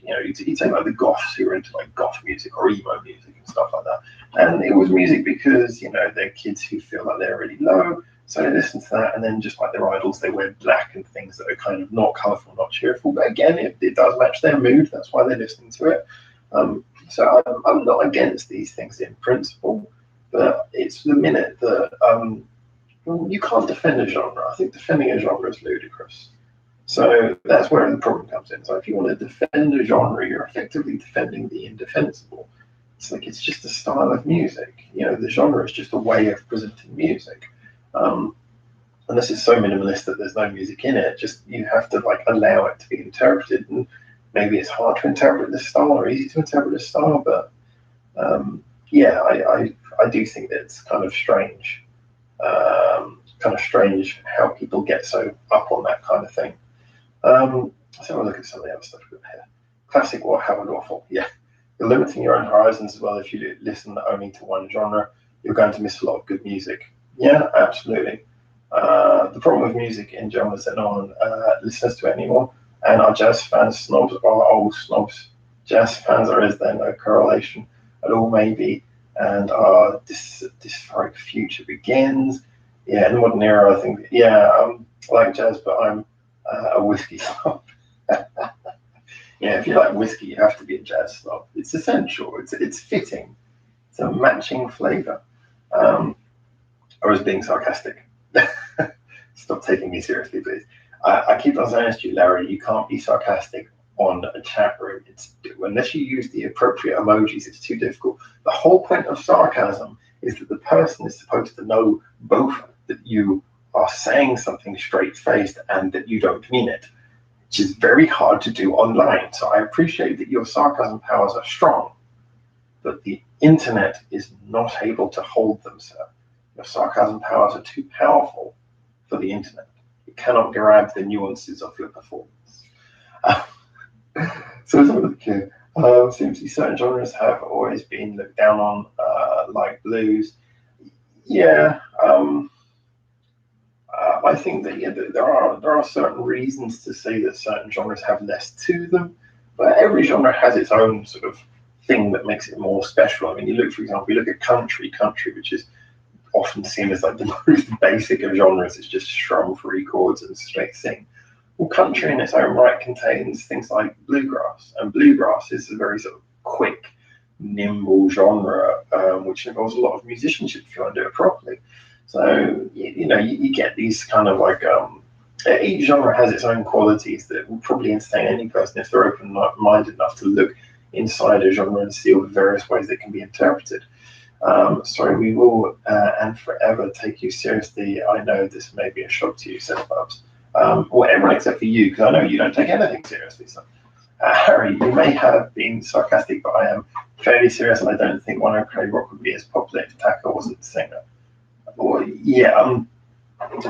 you take like the goths who are into like goth music or emo music and stuff like that, and it was music because they're kids who feel like they're really low. So they listen to that, and then just like their idols, they wear black and things that are kind of not colourful, not cheerful. But again, it does match their mood. That's why they're listening to it. So I'm not against these things in principle, but it's the minute that you can't defend a genre. I think defending a genre is ludicrous. So that's where the problem comes in. So if you want to defend a genre, you're effectively defending the indefensible. It's like it's just a style of music. The genre is just a way of presenting music. Um, and this is so minimalist that there's no music in it. Just you have to like allow it to be interpreted, and maybe it's hard to interpret this style or easy to interpret this style, but yeah, I do think that it's kind of strange how people get so up on that kind of thing. Let's have a look at some of the other stuff we've got here. Classic What Howard Waffle. Yeah, you're limiting your own horizons as well. If you listen only to one genre, you're going to miss a lot of good music. Yeah, absolutely. The problem with music in general is that no one listens to it anymore, and our jazz fans snobs are old snobs. Jazz fans are is there no correlation at all, maybe, and our dysphoric future begins. Yeah, in the modern era, I think, yeah, I like jazz, but I'm a whiskey snob. Yeah, if you like whiskey, you have to be a jazz snob. It's essential. It's fitting. It's a matching flavor. I was being sarcastic. Stop taking me seriously, please. I keep on saying to you, Larry, you can't be sarcastic on a chat room. Unless you use the appropriate emojis, it's too difficult. The whole point of sarcasm is that the person is supposed to know both that you are saying something straight-faced and that you don't mean it, which is very hard to do online. So I appreciate that your sarcasm powers are strong, but the internet is not able to hold them, sir. Your sarcasm powers are too powerful for the internet. It cannot grab the nuances of your performance. So let's have a look here. Seems to certain genres have always been looked down on, like blues. Yeah, I think that there are certain reasons to say that certain genres have less to them, but every genre has its own sort of thing that makes it more special. I mean, for example, you look at country, which is often seen as like the most basic of genres. It's just strum 3 chords and straight sing. Well, country in its own right contains things like bluegrass, and bluegrass is a very sort of quick, nimble genre, which involves a lot of musicianship if you want to do it properly. So you get these kind of like each genre has its own qualities that will probably entertain any person if they're open-minded enough to look inside a genre and see all the various ways that can be interpreted. Sorry, we will and forever take you seriously. I know this may be a shock to you, said Bubs. Well, everyone except for you, because I know you don't take anything seriously. So, Harry, you may have been sarcastic, but I am fairly serious, and I don't think One OK Rock would be as popular if Taka wasn't the singer. Well, yeah,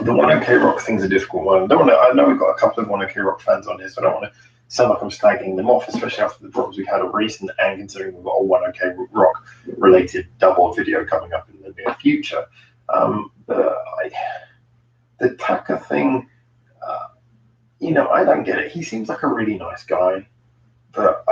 the One OK Rock thing's a difficult one. I know we've got a couple of One OK Rock fans on here, so I don't want to sound like I'm slagging them off, especially after the problems we've had of recent, and considering we've got a One OK Rock related double video coming up in the near future. But the Taka thing, I don't get it. He seems like a really nice guy, but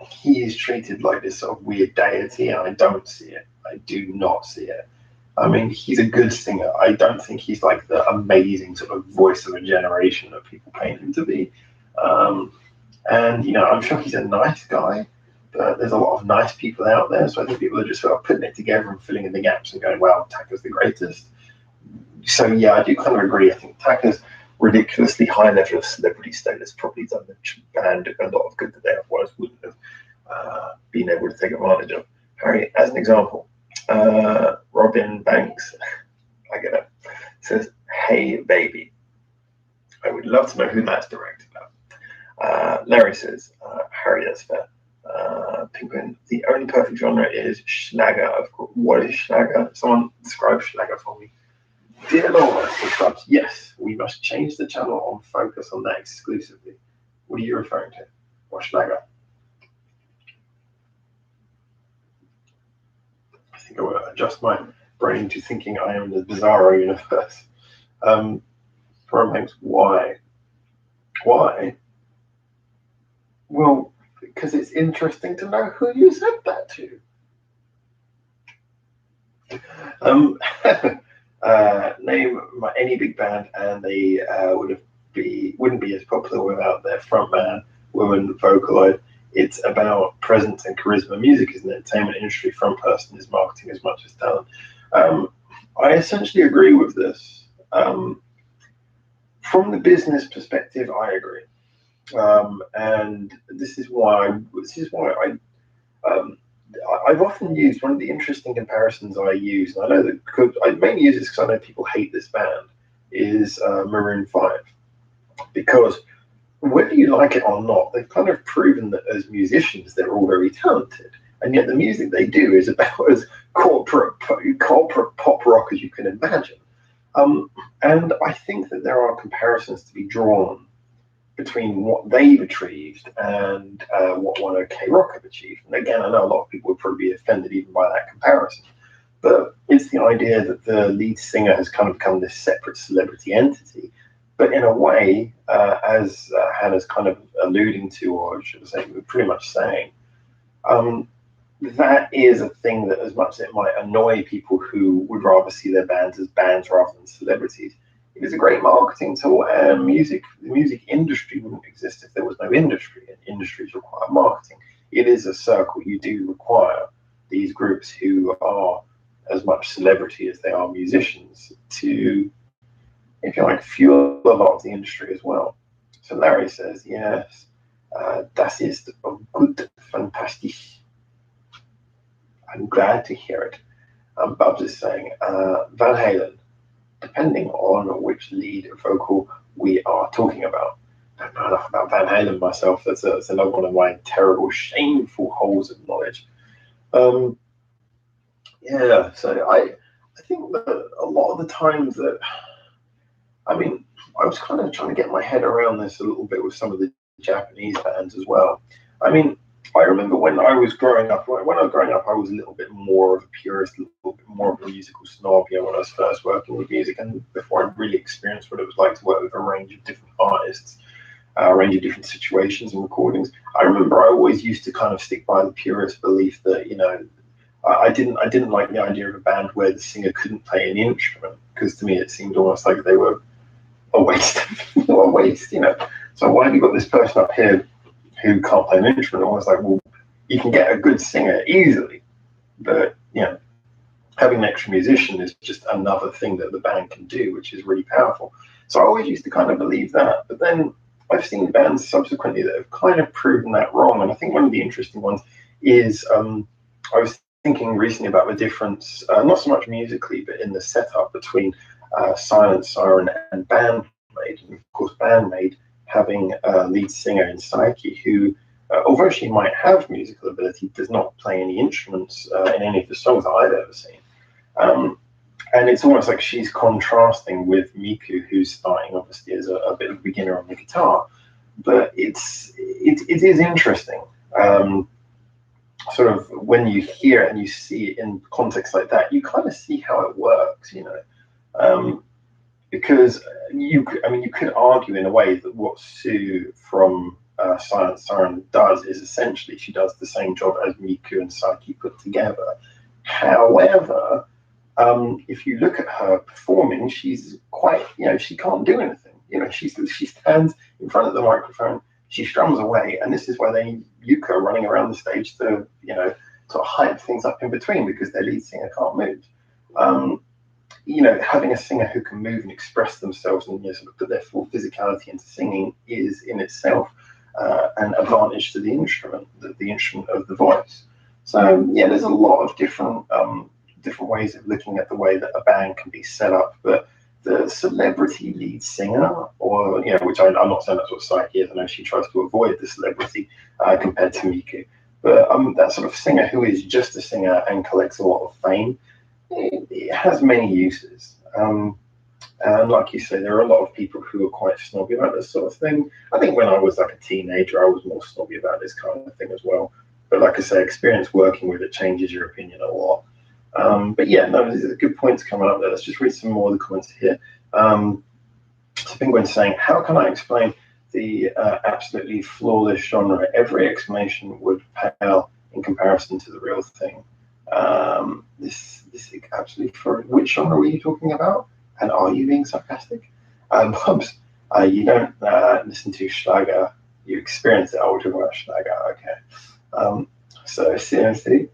he is treated like this sort of weird deity, and I don't see it. I do not see it. I mean, he's a good singer. I don't think he's like the amazing sort of voice of a generation that people paint him to be. And I'm sure he's a nice guy, but there's a lot of nice people out there. So I think people are just sort of putting it together and filling in the gaps and going, wow, Taka's the greatest. So yeah, I do kind of agree. I think Taka's ridiculously high level of celebrity status probably done the band a lot of good that they otherwise wouldn't have been able to take advantage of. Harry, as an example, Robin Banks, I get it, says, "Hey baby." I would love to know who that's directed at. Larry says, "Harry, that's fair." Penguin, the only perfect genre is Schlager. Of course, what is Schlager? Someone describe Schlager for me. Dear Lord, subs, yes, we must change the channel and focus on that exclusively. What are you referring to? Or Schlager? I think I will adjust my brain to thinking I am the Bizarro universe. Romance, why? Why? Well, because it's interesting to know who you said that to. Name any big band, and they wouldn't be as popular without their frontman, woman, Vocaloid. It's about presence and charisma. Music is an entertainment industry. Front person is marketing as much as talent. I essentially agree with this. From the business perspective, I agree, and this is why I've often used one of the interesting comparisons I use, and I know that I mainly use this because I know people hate this band, is Maroon 5. Because whether you like it or not, they've kind of proven that as musicians, they're all very talented. And yet the music they do is about as corporate pop rock as you can imagine. And I think that there are comparisons to be drawn between what they've achieved and what One OK Rock have achieved. And again, I know a lot of people would probably be offended even by that comparison. But it's the idea that the lead singer has kind of become this separate celebrity entity. But in a way, as Hannah's kind of alluding to, or should I say, pretty much saying, that is a thing that, as much as it might annoy people who would rather see their bands as bands rather than celebrities, it is a great marketing tool. And the music industry wouldn't exist if there was no industry, and industries require marketing. It is a circle. You do require these groups who are as much celebrity as they are musicians to, if you like, fuel a lot of the industry as well. So Larry says, yes, das ist gut, fantastisch. I'm glad to hear it. Bubs is saying, Van Halen, depending on which lead vocal we are talking about. I don't know enough about Van Halen myself. That's another one of my terrible, shameful holes of knowledge. Yeah, so I think that a lot of the times that, I mean, I was kind of trying to get my head around this a little bit with some of the Japanese bands as well. I mean, I remember when I was growing up, I was a little bit more of a purist, a little bit more of a musical snob, when I was first working with music and before I really experienced what it was like to work with a range of different artists, a range of different situations and recordings. I remember I always used to kind of stick by the purist belief that, I didn't like the idea of a band where the singer couldn't play an instrument, because to me it seemed almost like they were a waste, So why have you got this person up here who can't play an instrument? Almost like, well, you can get a good singer easily, but having an extra musician is just another thing that the band can do, which is really powerful. So I always used to kind of believe that, but then I've seen bands subsequently that have kind of proven that wrong. And I think one of the interesting ones is I was thinking recently about the difference, not so much musically, but in the setup between Silent Siren and Bandmate. And of course, Bandmate having a lead singer in Psyche who, although she might have musical ability, does not play any instruments in any of the songs that I've ever seen. And it's almost like she's contrasting with Miku, who's starting obviously as a bit of a beginner on the guitar. But it is interesting. Sort of when you hear it and you see it in context like that, you kind of see how it works, because you could argue in a way that what Sue from Silent Siren does is essentially she does the same job as Miku and Psyche put together. However, if you look at her performing, she's quite, she can't do anything. She stands in front of the microphone, she strums away, and this is why they need Yuka running around the stage to, sort of hype things up in between, because their lead singer can't move. Having a singer who can move and express themselves and sort of put their full physicality into singing is in itself an advantage to the instrument of the voice. So there's a lot of different ways of looking at the way that a band can be set up, but the celebrity lead singer, or which I'm not saying that's what Psyche is. I know she tries to avoid the celebrity compared to Miku, but that sort of singer who is just a singer and collects a lot of fame, it has many uses. And like you say, there are a lot of people who are quite snobby about this sort of thing. I think when I was like a teenager, I was more snobby about this kind of thing as well. But like I say, experience working with it changes your opinion a lot. But these are good points coming up there. Let's just read some more of the comments here. So Penguin's saying, how can I explain the absolutely flawless genre? Every explanation would pale in comparison to the real thing. This is absolutely for which genre were you talking about? And are you being sarcastic? Bubs, you don't listen to Schlager, you experience it. Oh, we're talking about Schlager, okay. So CNC.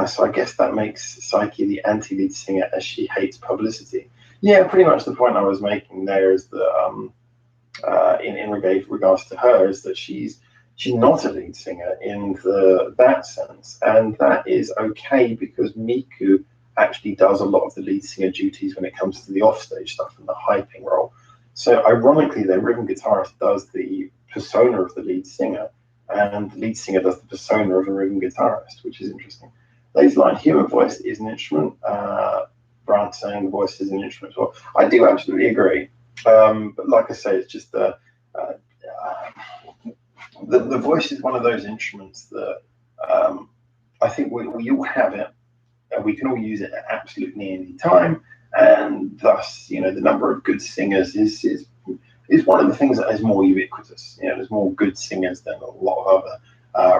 So I guess that makes Psyche the anti-lead singer, as she hates publicity. Yeah, pretty much the point I was making there is that in regards to her is that she's she's not a lead singer in that sense, and that is okay because Miku actually does a lot of the lead singer duties when it comes to the offstage stuff and the hyping role. So ironically, the rhythm guitarist does the persona of the lead singer, and the lead singer does the persona of a rhythm guitarist, which is interesting. Lazy line, human voice is an instrument. Brad saying the voice is an instrument as well. I do absolutely agree. But like I say, it's just the voice is one of those instruments that I think we all have it, and we can all use it at absolutely any time. And thus, the number of good singers is one of the things that is more ubiquitous. There's more good singers than a lot of other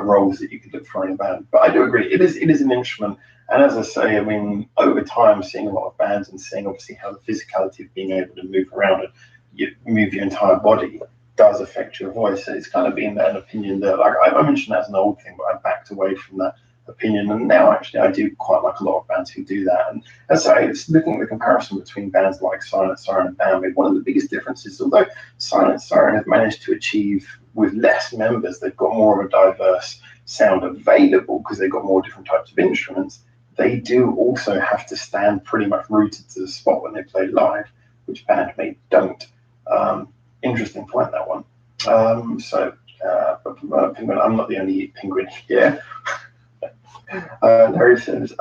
roles that you could look for in a band. But I do agree, it is an instrument. And as I say, I mean, over time, seeing a lot of bands and seeing obviously how the physicality of being able to move around and you move your entire body does affect your voice. So it's kind of been an opinion that, like I mentioned that as an old thing, but I backed away from that opinion. And now actually I do quite like a lot of bands who do that. And as I say, it's looking at the comparison between bands like Silent Siren and Band-Maid, one of the biggest differences, although Silent Siren have managed to achieve with less members, they've got more of a diverse sound available because they've got more different types of instruments. They do also have to stand pretty much rooted to the spot when they play live, which Band-Maid don't. Interesting point, that one. Penguin, I'm not the only penguin here. Larry says,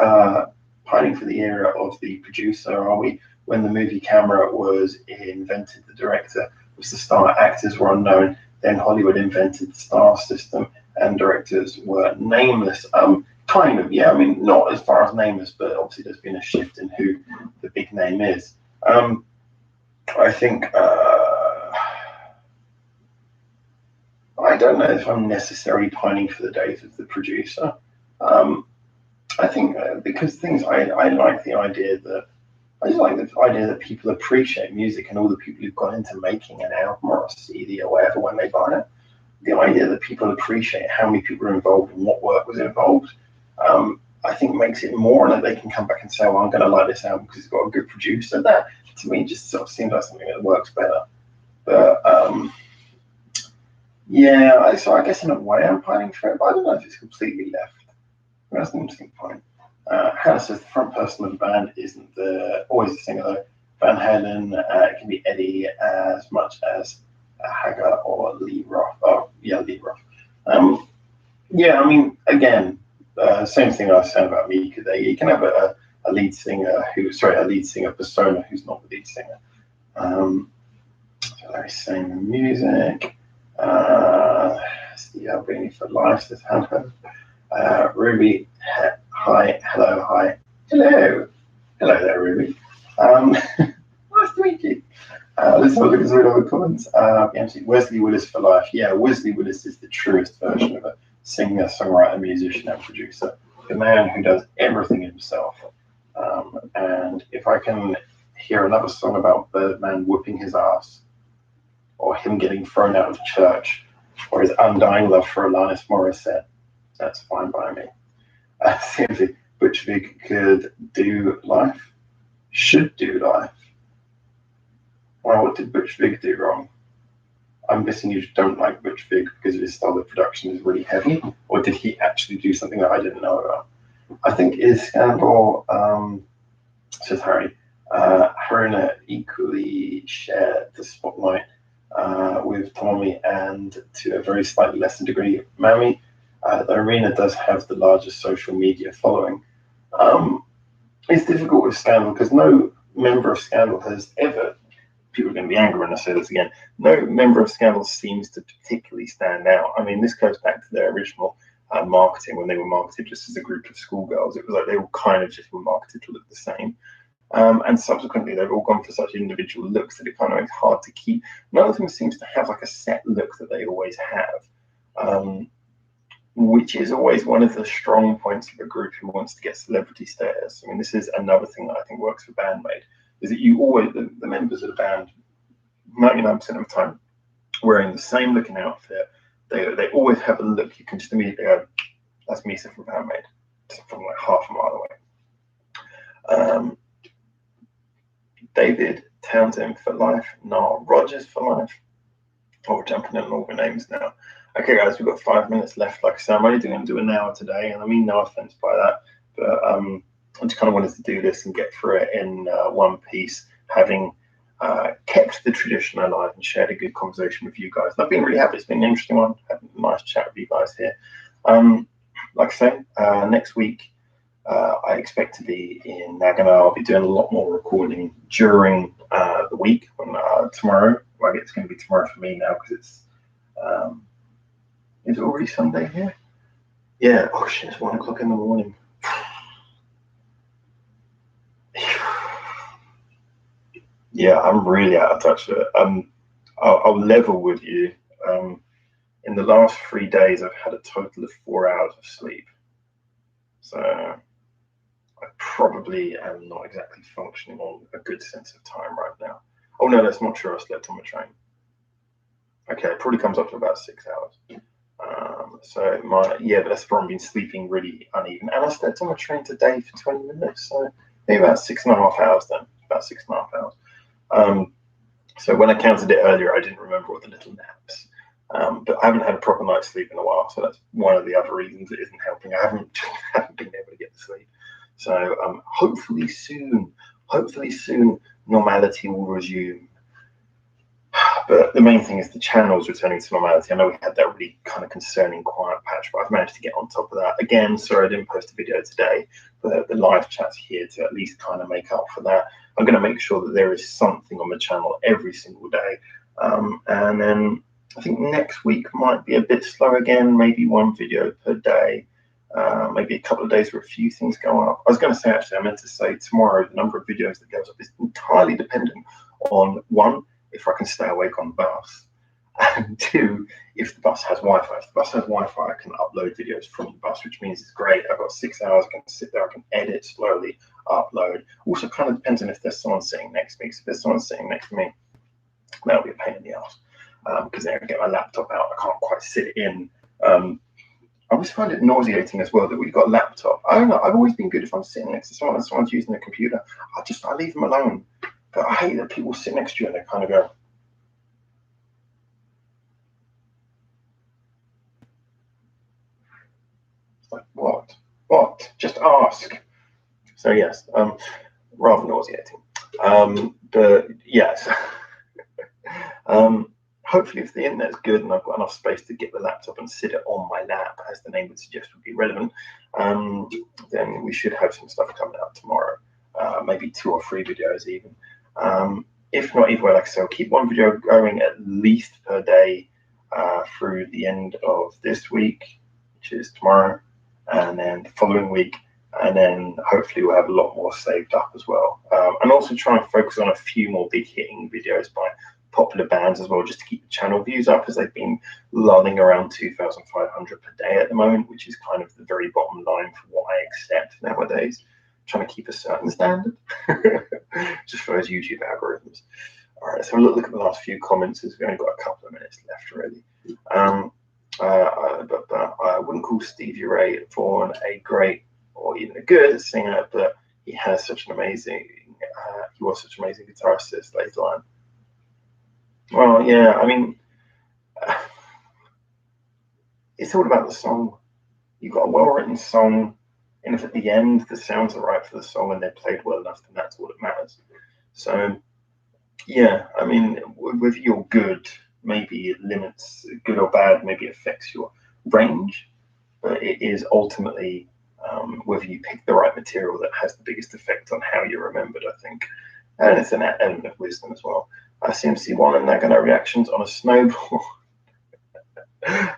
pining for the era of the producer, are we? When the movie camera was invented, the director was the star, actors were unknown, then Hollywood invented the star system and directors were nameless. Kind of, yeah, I mean, not as far as nameless, but obviously there's been a shift in who the big name is. I think, I don't know if I'm necessarily pining for the days of the producer. I think because I like the idea that people appreciate music and all the people who've gone into making an album or a CD or whatever when they buy it. The idea that people appreciate how many people are involved and what work was involved, I think makes it more, and that they can come back and say, well, I'm going to like this album because it's got a good producer. That, to me, just sort of seems like something that works better. But yeah, so I guess in a way I'm pining for it, but I don't know if it's completely left. That's an interesting point. Hannah says the front person of the band isn't always the singer though. Van Halen, it can be Eddie as much as Hagar or Lee Roth. Oh, yeah, Lee Roth. Yeah, I mean, again, same thing I was saying about Mika there. You can have a lead singer a lead singer persona who's not the lead singer. So they're saying the music. The Albini for Life says Hannah. Ruby, hi, hello, hi, hello there, Ruby. Nice to meet you. Let's have a look at some of the other comments. Wesley Willis for life. Yeah, Wesley Willis is the truest version of a singer, songwriter, musician, and producer. The man who does everything himself. And if I can hear another song about Birdman whooping his ass, or him getting thrown out of church, or his undying love for Alanis Morissette, that's fine by me. Seriously, Butch Vig could do life, should do life. Well, what did Butch Vig do wrong? I'm guessing you don't like Butch Vig because his style of production is really heavy, or did he actually do something that I didn't know about? I think is Scandal, says Harry, Haruna equally shared the spotlight with Tommy and to a very slightly lesser degree Mami. The Arena does have the largest social media following. It's difficult with Scandal because no member of Scandal has ever, people are going to be angry when I say this again, no member of Scandal seems to particularly stand out. I mean, this goes back to their original marketing when they were marketed just as a group of schoolgirls. It was like they all kind of just were marketed to look the same. And subsequently, they've all gone for such individual looks that it kind of makes it hard to keep. None of them seems to have like a set look that they always have. Which is always one of the strong points of a group who wants to get celebrity status. I mean, this is another thing that I think works for Band-Maid, is that you always, the members of the band, 99% of the time, wearing the same looking outfit. They always have a look you can just immediately go, that's Misa from Band-Maid, from like half a mile away. David Townsend for life, Nile Rodgers for life. Oh, we're jumping in all the names now. Okay, guys, we've got 5 minutes left. Like I said, I'm only going to do an hour today, and I mean no offense by that, but I just kind of wanted to do this and get through it in one piece, having kept the tradition alive and shared a good conversation with you guys. And I've been really happy. It's been an interesting one. Had a nice chat with you guys here. Like I say, next week I expect to be in Nagano. I'll be doing a lot more recording during the week. When tomorrow, well, I guess it's going to be tomorrow for me now because it's is it already Sunday here? Yeah. Oh shit! It's 1 o'clock in the morning. Yeah, I'm really out of touch with it. I'll level with you. In the last 3 days, I've had a total of 4 hours of sleep. So I probably am not exactly functioning on a good sense of time right now. Oh no, that's not true. I slept on the train. Okay, it probably comes up to about 6 hours. So that's from been sleeping really uneven. And I slept on the train today for 20 minutes. So maybe about 6.5 hours then. About 6.5 hours. So when I counted it earlier, I didn't remember all the little naps. But I haven't had a proper night's sleep in a while, so that's one of the other reasons it isn't helping. I haven't been able to get to sleep. So hopefully soon, normality will resume. But the main thing is the channel's returning to normality. I know we had that really kind of concerning quiet patch, but I've managed to get on top of that. Again, sorry I didn't post a video today, but the live chat's here to at least kind of make up for that. I'm going to make sure that there is something on the channel every single day. And then I think next week might be a bit slow again, maybe 1 video per day. Maybe a couple of days where a few things go up. I was going to say, actually, I meant to say tomorrow, the number of videos that goes up is entirely dependent on 1, if I can stay awake on the bus, and 2, if the bus has Wi-Fi. If the bus has Wi-Fi, I can upload videos from the bus, which means it's great. I've got 6 hours, I can sit there, I can edit slowly, upload. Also kind of depends on if there's someone sitting next to me. So if there's someone sitting next to me, that'll be a pain in the ass, because then I get my laptop out, I can't quite sit in. I always find it nauseating as well that we've got a laptop. I don't know, I've always been good if I'm sitting next to someone and someone's using a computer. I leave them alone. But I hate that people sit next to you and they kind of go, it's like, what? Just ask. So yes, rather nauseating. But yes, hopefully if the internet's good and I've got enough space to get the laptop and sit it on my lap, as the name would suggest would be relevant, then we should have some stuff coming out tomorrow. Maybe 2 or 3 videos even. If not, either way, like I said, I'll keep 1 video going at least per day through the end of this week, which is tomorrow, and then the following week, and then hopefully we'll have a lot more saved up as well. And also try and focus on a few more big hitting videos by popular bands as well, just to keep the channel views up, as they've been lulling around 2,500 per day at the moment, which is kind of the very bottom line for what I accept nowadays. Trying to keep a certain standard just for those YouTube algorithms. All right, let's have a look at the last few comments, as we've only got a couple of minutes left really. But I wouldn't call Stevie Ray Vaughan a great or even a good singer, but he was such an amazing guitarist, says later on. Well, yeah, I mean, it's all about the song. You've got a well-written song, and if at the end the sounds are right for the song and they're played well enough, then that's all that matters. So, yeah, I mean, whether you're good, maybe it limits, good or bad, maybe it affects your range, but it is ultimately whether you pick the right material that has the biggest effect on how you're remembered, I think. And it's an element of wisdom as well. CMC1 and Nagano reactions on a snowboard.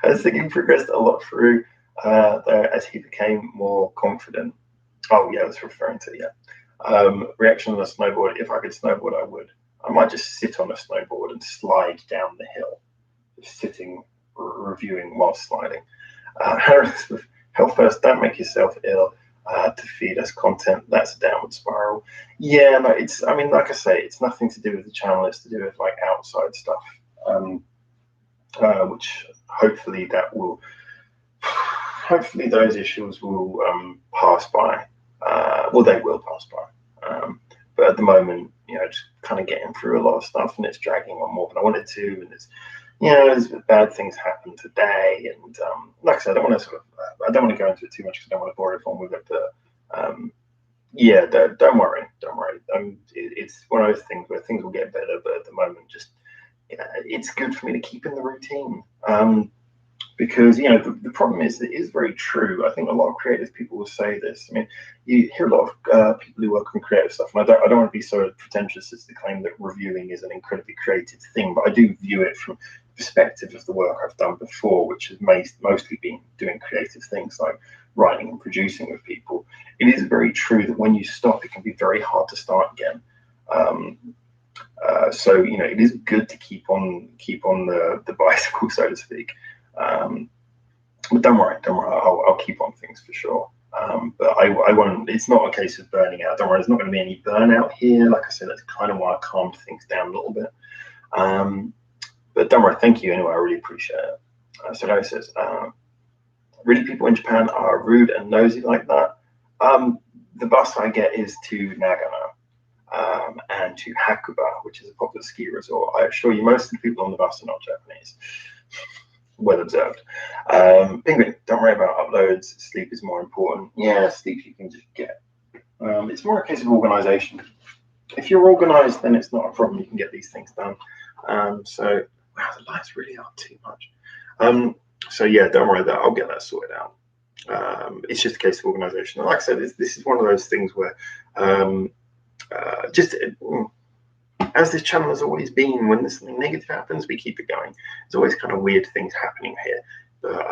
As singing progressed a lot through, as he became more confident. Oh yeah, I was referring to, reaction on a snowboard. If I could snowboard, I would. I might just sit on a snowboard and slide down the hill, just sitting, reviewing while sliding. Harris with health first, don't make yourself ill to feed us content. That's a downward spiral. Yeah, no, I mean, like I say, it's nothing to do with the channel. It's to do with like outside stuff, which hopefully those issues will pass by. Well, they will pass by. But at the moment, just kind of getting through a lot of stuff, and it's dragging on more than I wanted to, and it's you know, there's bad things happen today, and like I said, I don't want to I don't want to go into it too much because I don't want to bore everyone with it. But yeah, don't worry, don't worry. It's one of those things where things will get better, but at the moment, just it's good for me to keep in the routine. Because you know the problem is it is very true. I think a lot of creative people will say this. I mean, you hear a lot of people who work on creative stuff, and I don't want to be so pretentious as to claim that reviewing is an incredibly creative thing, but I do view it from the perspective of the work I've done before, which has mostly been doing creative things like writing and producing with people. It is very true that when you stop, it can be very hard to start again. Um, so you know, it is good to keep on the bicycle, so to speak. But don't worry, I'll keep on things for sure. But I won't. It's not a case of burning out. Don't worry, there's not going to be any burnout here. Like I said, that's kind of why I calmed things down a little bit. But don't worry, thank you anyway. I really appreciate it. So now it says, really, people in Japan are rude and nosy like that. The bus I get is to Nagano and to Hakuba, which is a popular ski resort. I assure you, most of the people on the bus are not Japanese. Well observed. Penguin, don't worry about uploads. Sleep is more important. Yeah, sleep you can just get. It's more a case of organisation. If you're organised, then it's not a problem. You can get these things done. So, wow, the lights really are too much. So yeah, don't worry that I'll get that sorted out. It's just a case of organisation. Like I said, this is one of those things where just as this channel has always been, when there's something negative happens, we keep it going. There's always kind of weird things happening here. But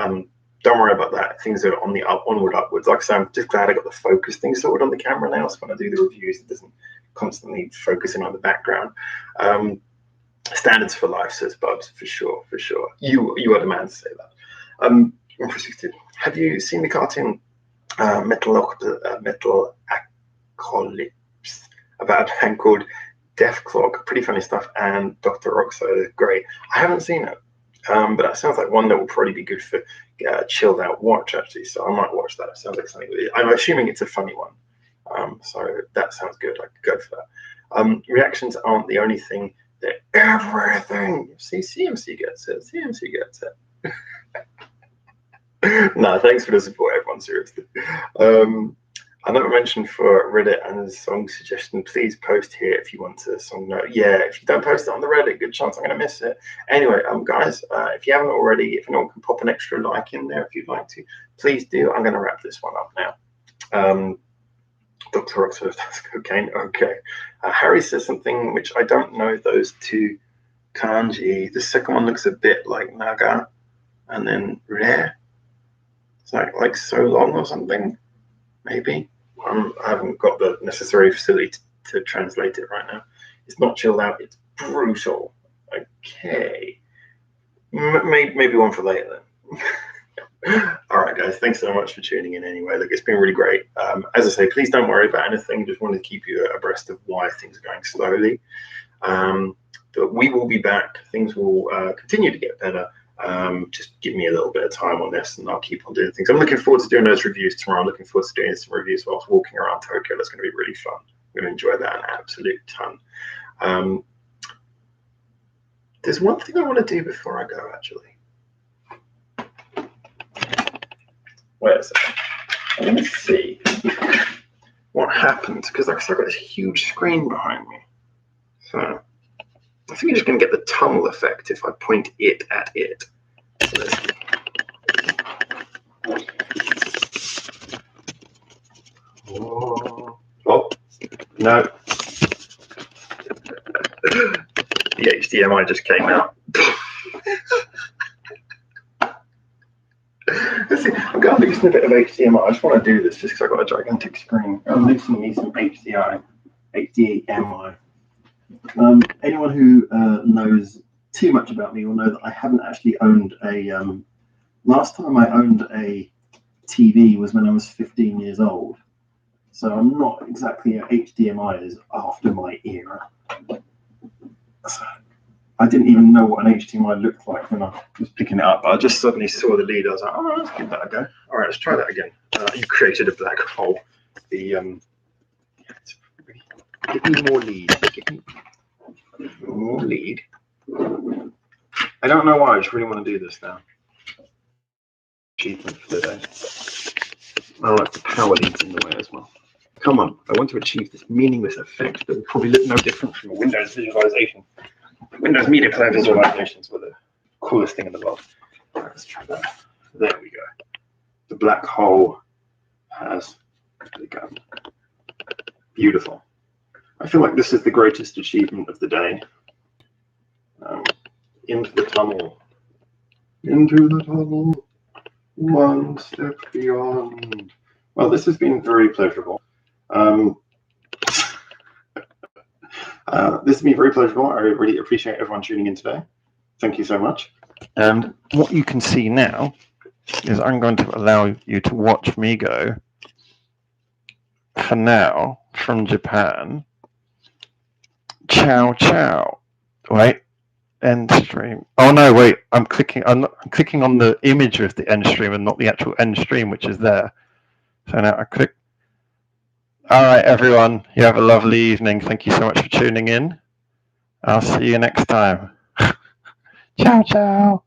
don't worry about that. Things are on the onward, upwards. Like I said, I'm just glad I got the focus thing sorted on the camera now. So when I do the reviews, it doesn't constantly focus in on the background. Standards for life, says Bubs, for sure, for sure. You are the man to say that. Have you seen the cartoon Metalocalypse about a man called Dethklok? Pretty funny stuff, and Dr. Oxide, great. I haven't seen it, but that sounds like one that will probably be good for chilled out watch, actually. So I might watch that. It sounds like something. I'm assuming it's a funny one. So that sounds good. I could go for that. Reactions aren't the only thing. They're everything. See, CMC gets it. CMC gets it. No, thanks for the support, everyone. Seriously. I never mentioned for Reddit and song suggestion. Please post here if you want a song note. Yeah, if you don't post it on the Reddit, good chance I'm going to miss it. Anyway, guys, if you haven't already, if anyone can pop an extra like in there if you'd like to, please do. I'm going to wrap this one up now. Dr. Oxford, that's cocaine. Okay. Harry says something which I don't know those two kanji. The second one looks a bit like naga, and then rare. It's like so long or something, maybe. I haven't got the necessary facility to translate it right now. It's not chilled out, it's brutal. Okay. Maybe one for later then. All right, guys, thanks so much for tuning in anyway. Look, it's been really great. As I say, please don't worry about anything. Just wanted to keep you abreast of why things are going slowly. But we will be back. Things will continue to get better. Just give me a little bit of time on this and I'll keep on doing things. I'm looking forward to doing those reviews tomorrow. I'm looking forward to doing some reviews whilst walking around Tokyo. That's going to be really fun. I'm going to enjoy that an absolute ton. There's one thing I want to do before I go, actually. Wait a second. I'm going to see what happens because like I said, I've got this huge screen behind me. So I think you're just going to get the tunnel effect if I point it at it. Oh, no. The HDMI just came out. See, I'm going to loosen a bit of HDMI. I just want to do this just because I've got a gigantic screen. I'm loosening me some HDMI. Anyone who knows too much about me will know that I haven't actually owned a. Last time I owned a TV was when I was 15 years old. So I'm not exactly a HDMI is after my era. I didn't even know what an HDMI looked like when I was picking it up. I just suddenly saw the lead. I was like, oh, let's give that a go. All right, let's try that again. You created a black hole. Give me more lead. Give me more lead. I don't know why. I just really want to do this now. Achievement for the day. Oh, that's the power leads in the way as well. Come on, I want to achieve this meaningless effect that will probably look no different from a Windows visualization. Windows Media Player visualizations were the coolest thing in the world. Right, let's try that. There we go. The black hole has begun. Beautiful. I feel like this is the greatest achievement of the day. Into the tunnel. Into the tunnel. One step beyond. Well, this has been very pleasurable. This has been very pleasurable. I really appreciate everyone tuning in today. Thank you so much. And what you can see now is I'm going to allow you to watch me go for now from Japan. Ciao, ciao. Wait, end stream. Oh no, wait. I'm clicking on the image of the end stream and not the actual end stream, which is there. So now I click. All right, everyone. You have a lovely evening. Thank you so much for tuning in. I'll see you next time. Ciao, ciao.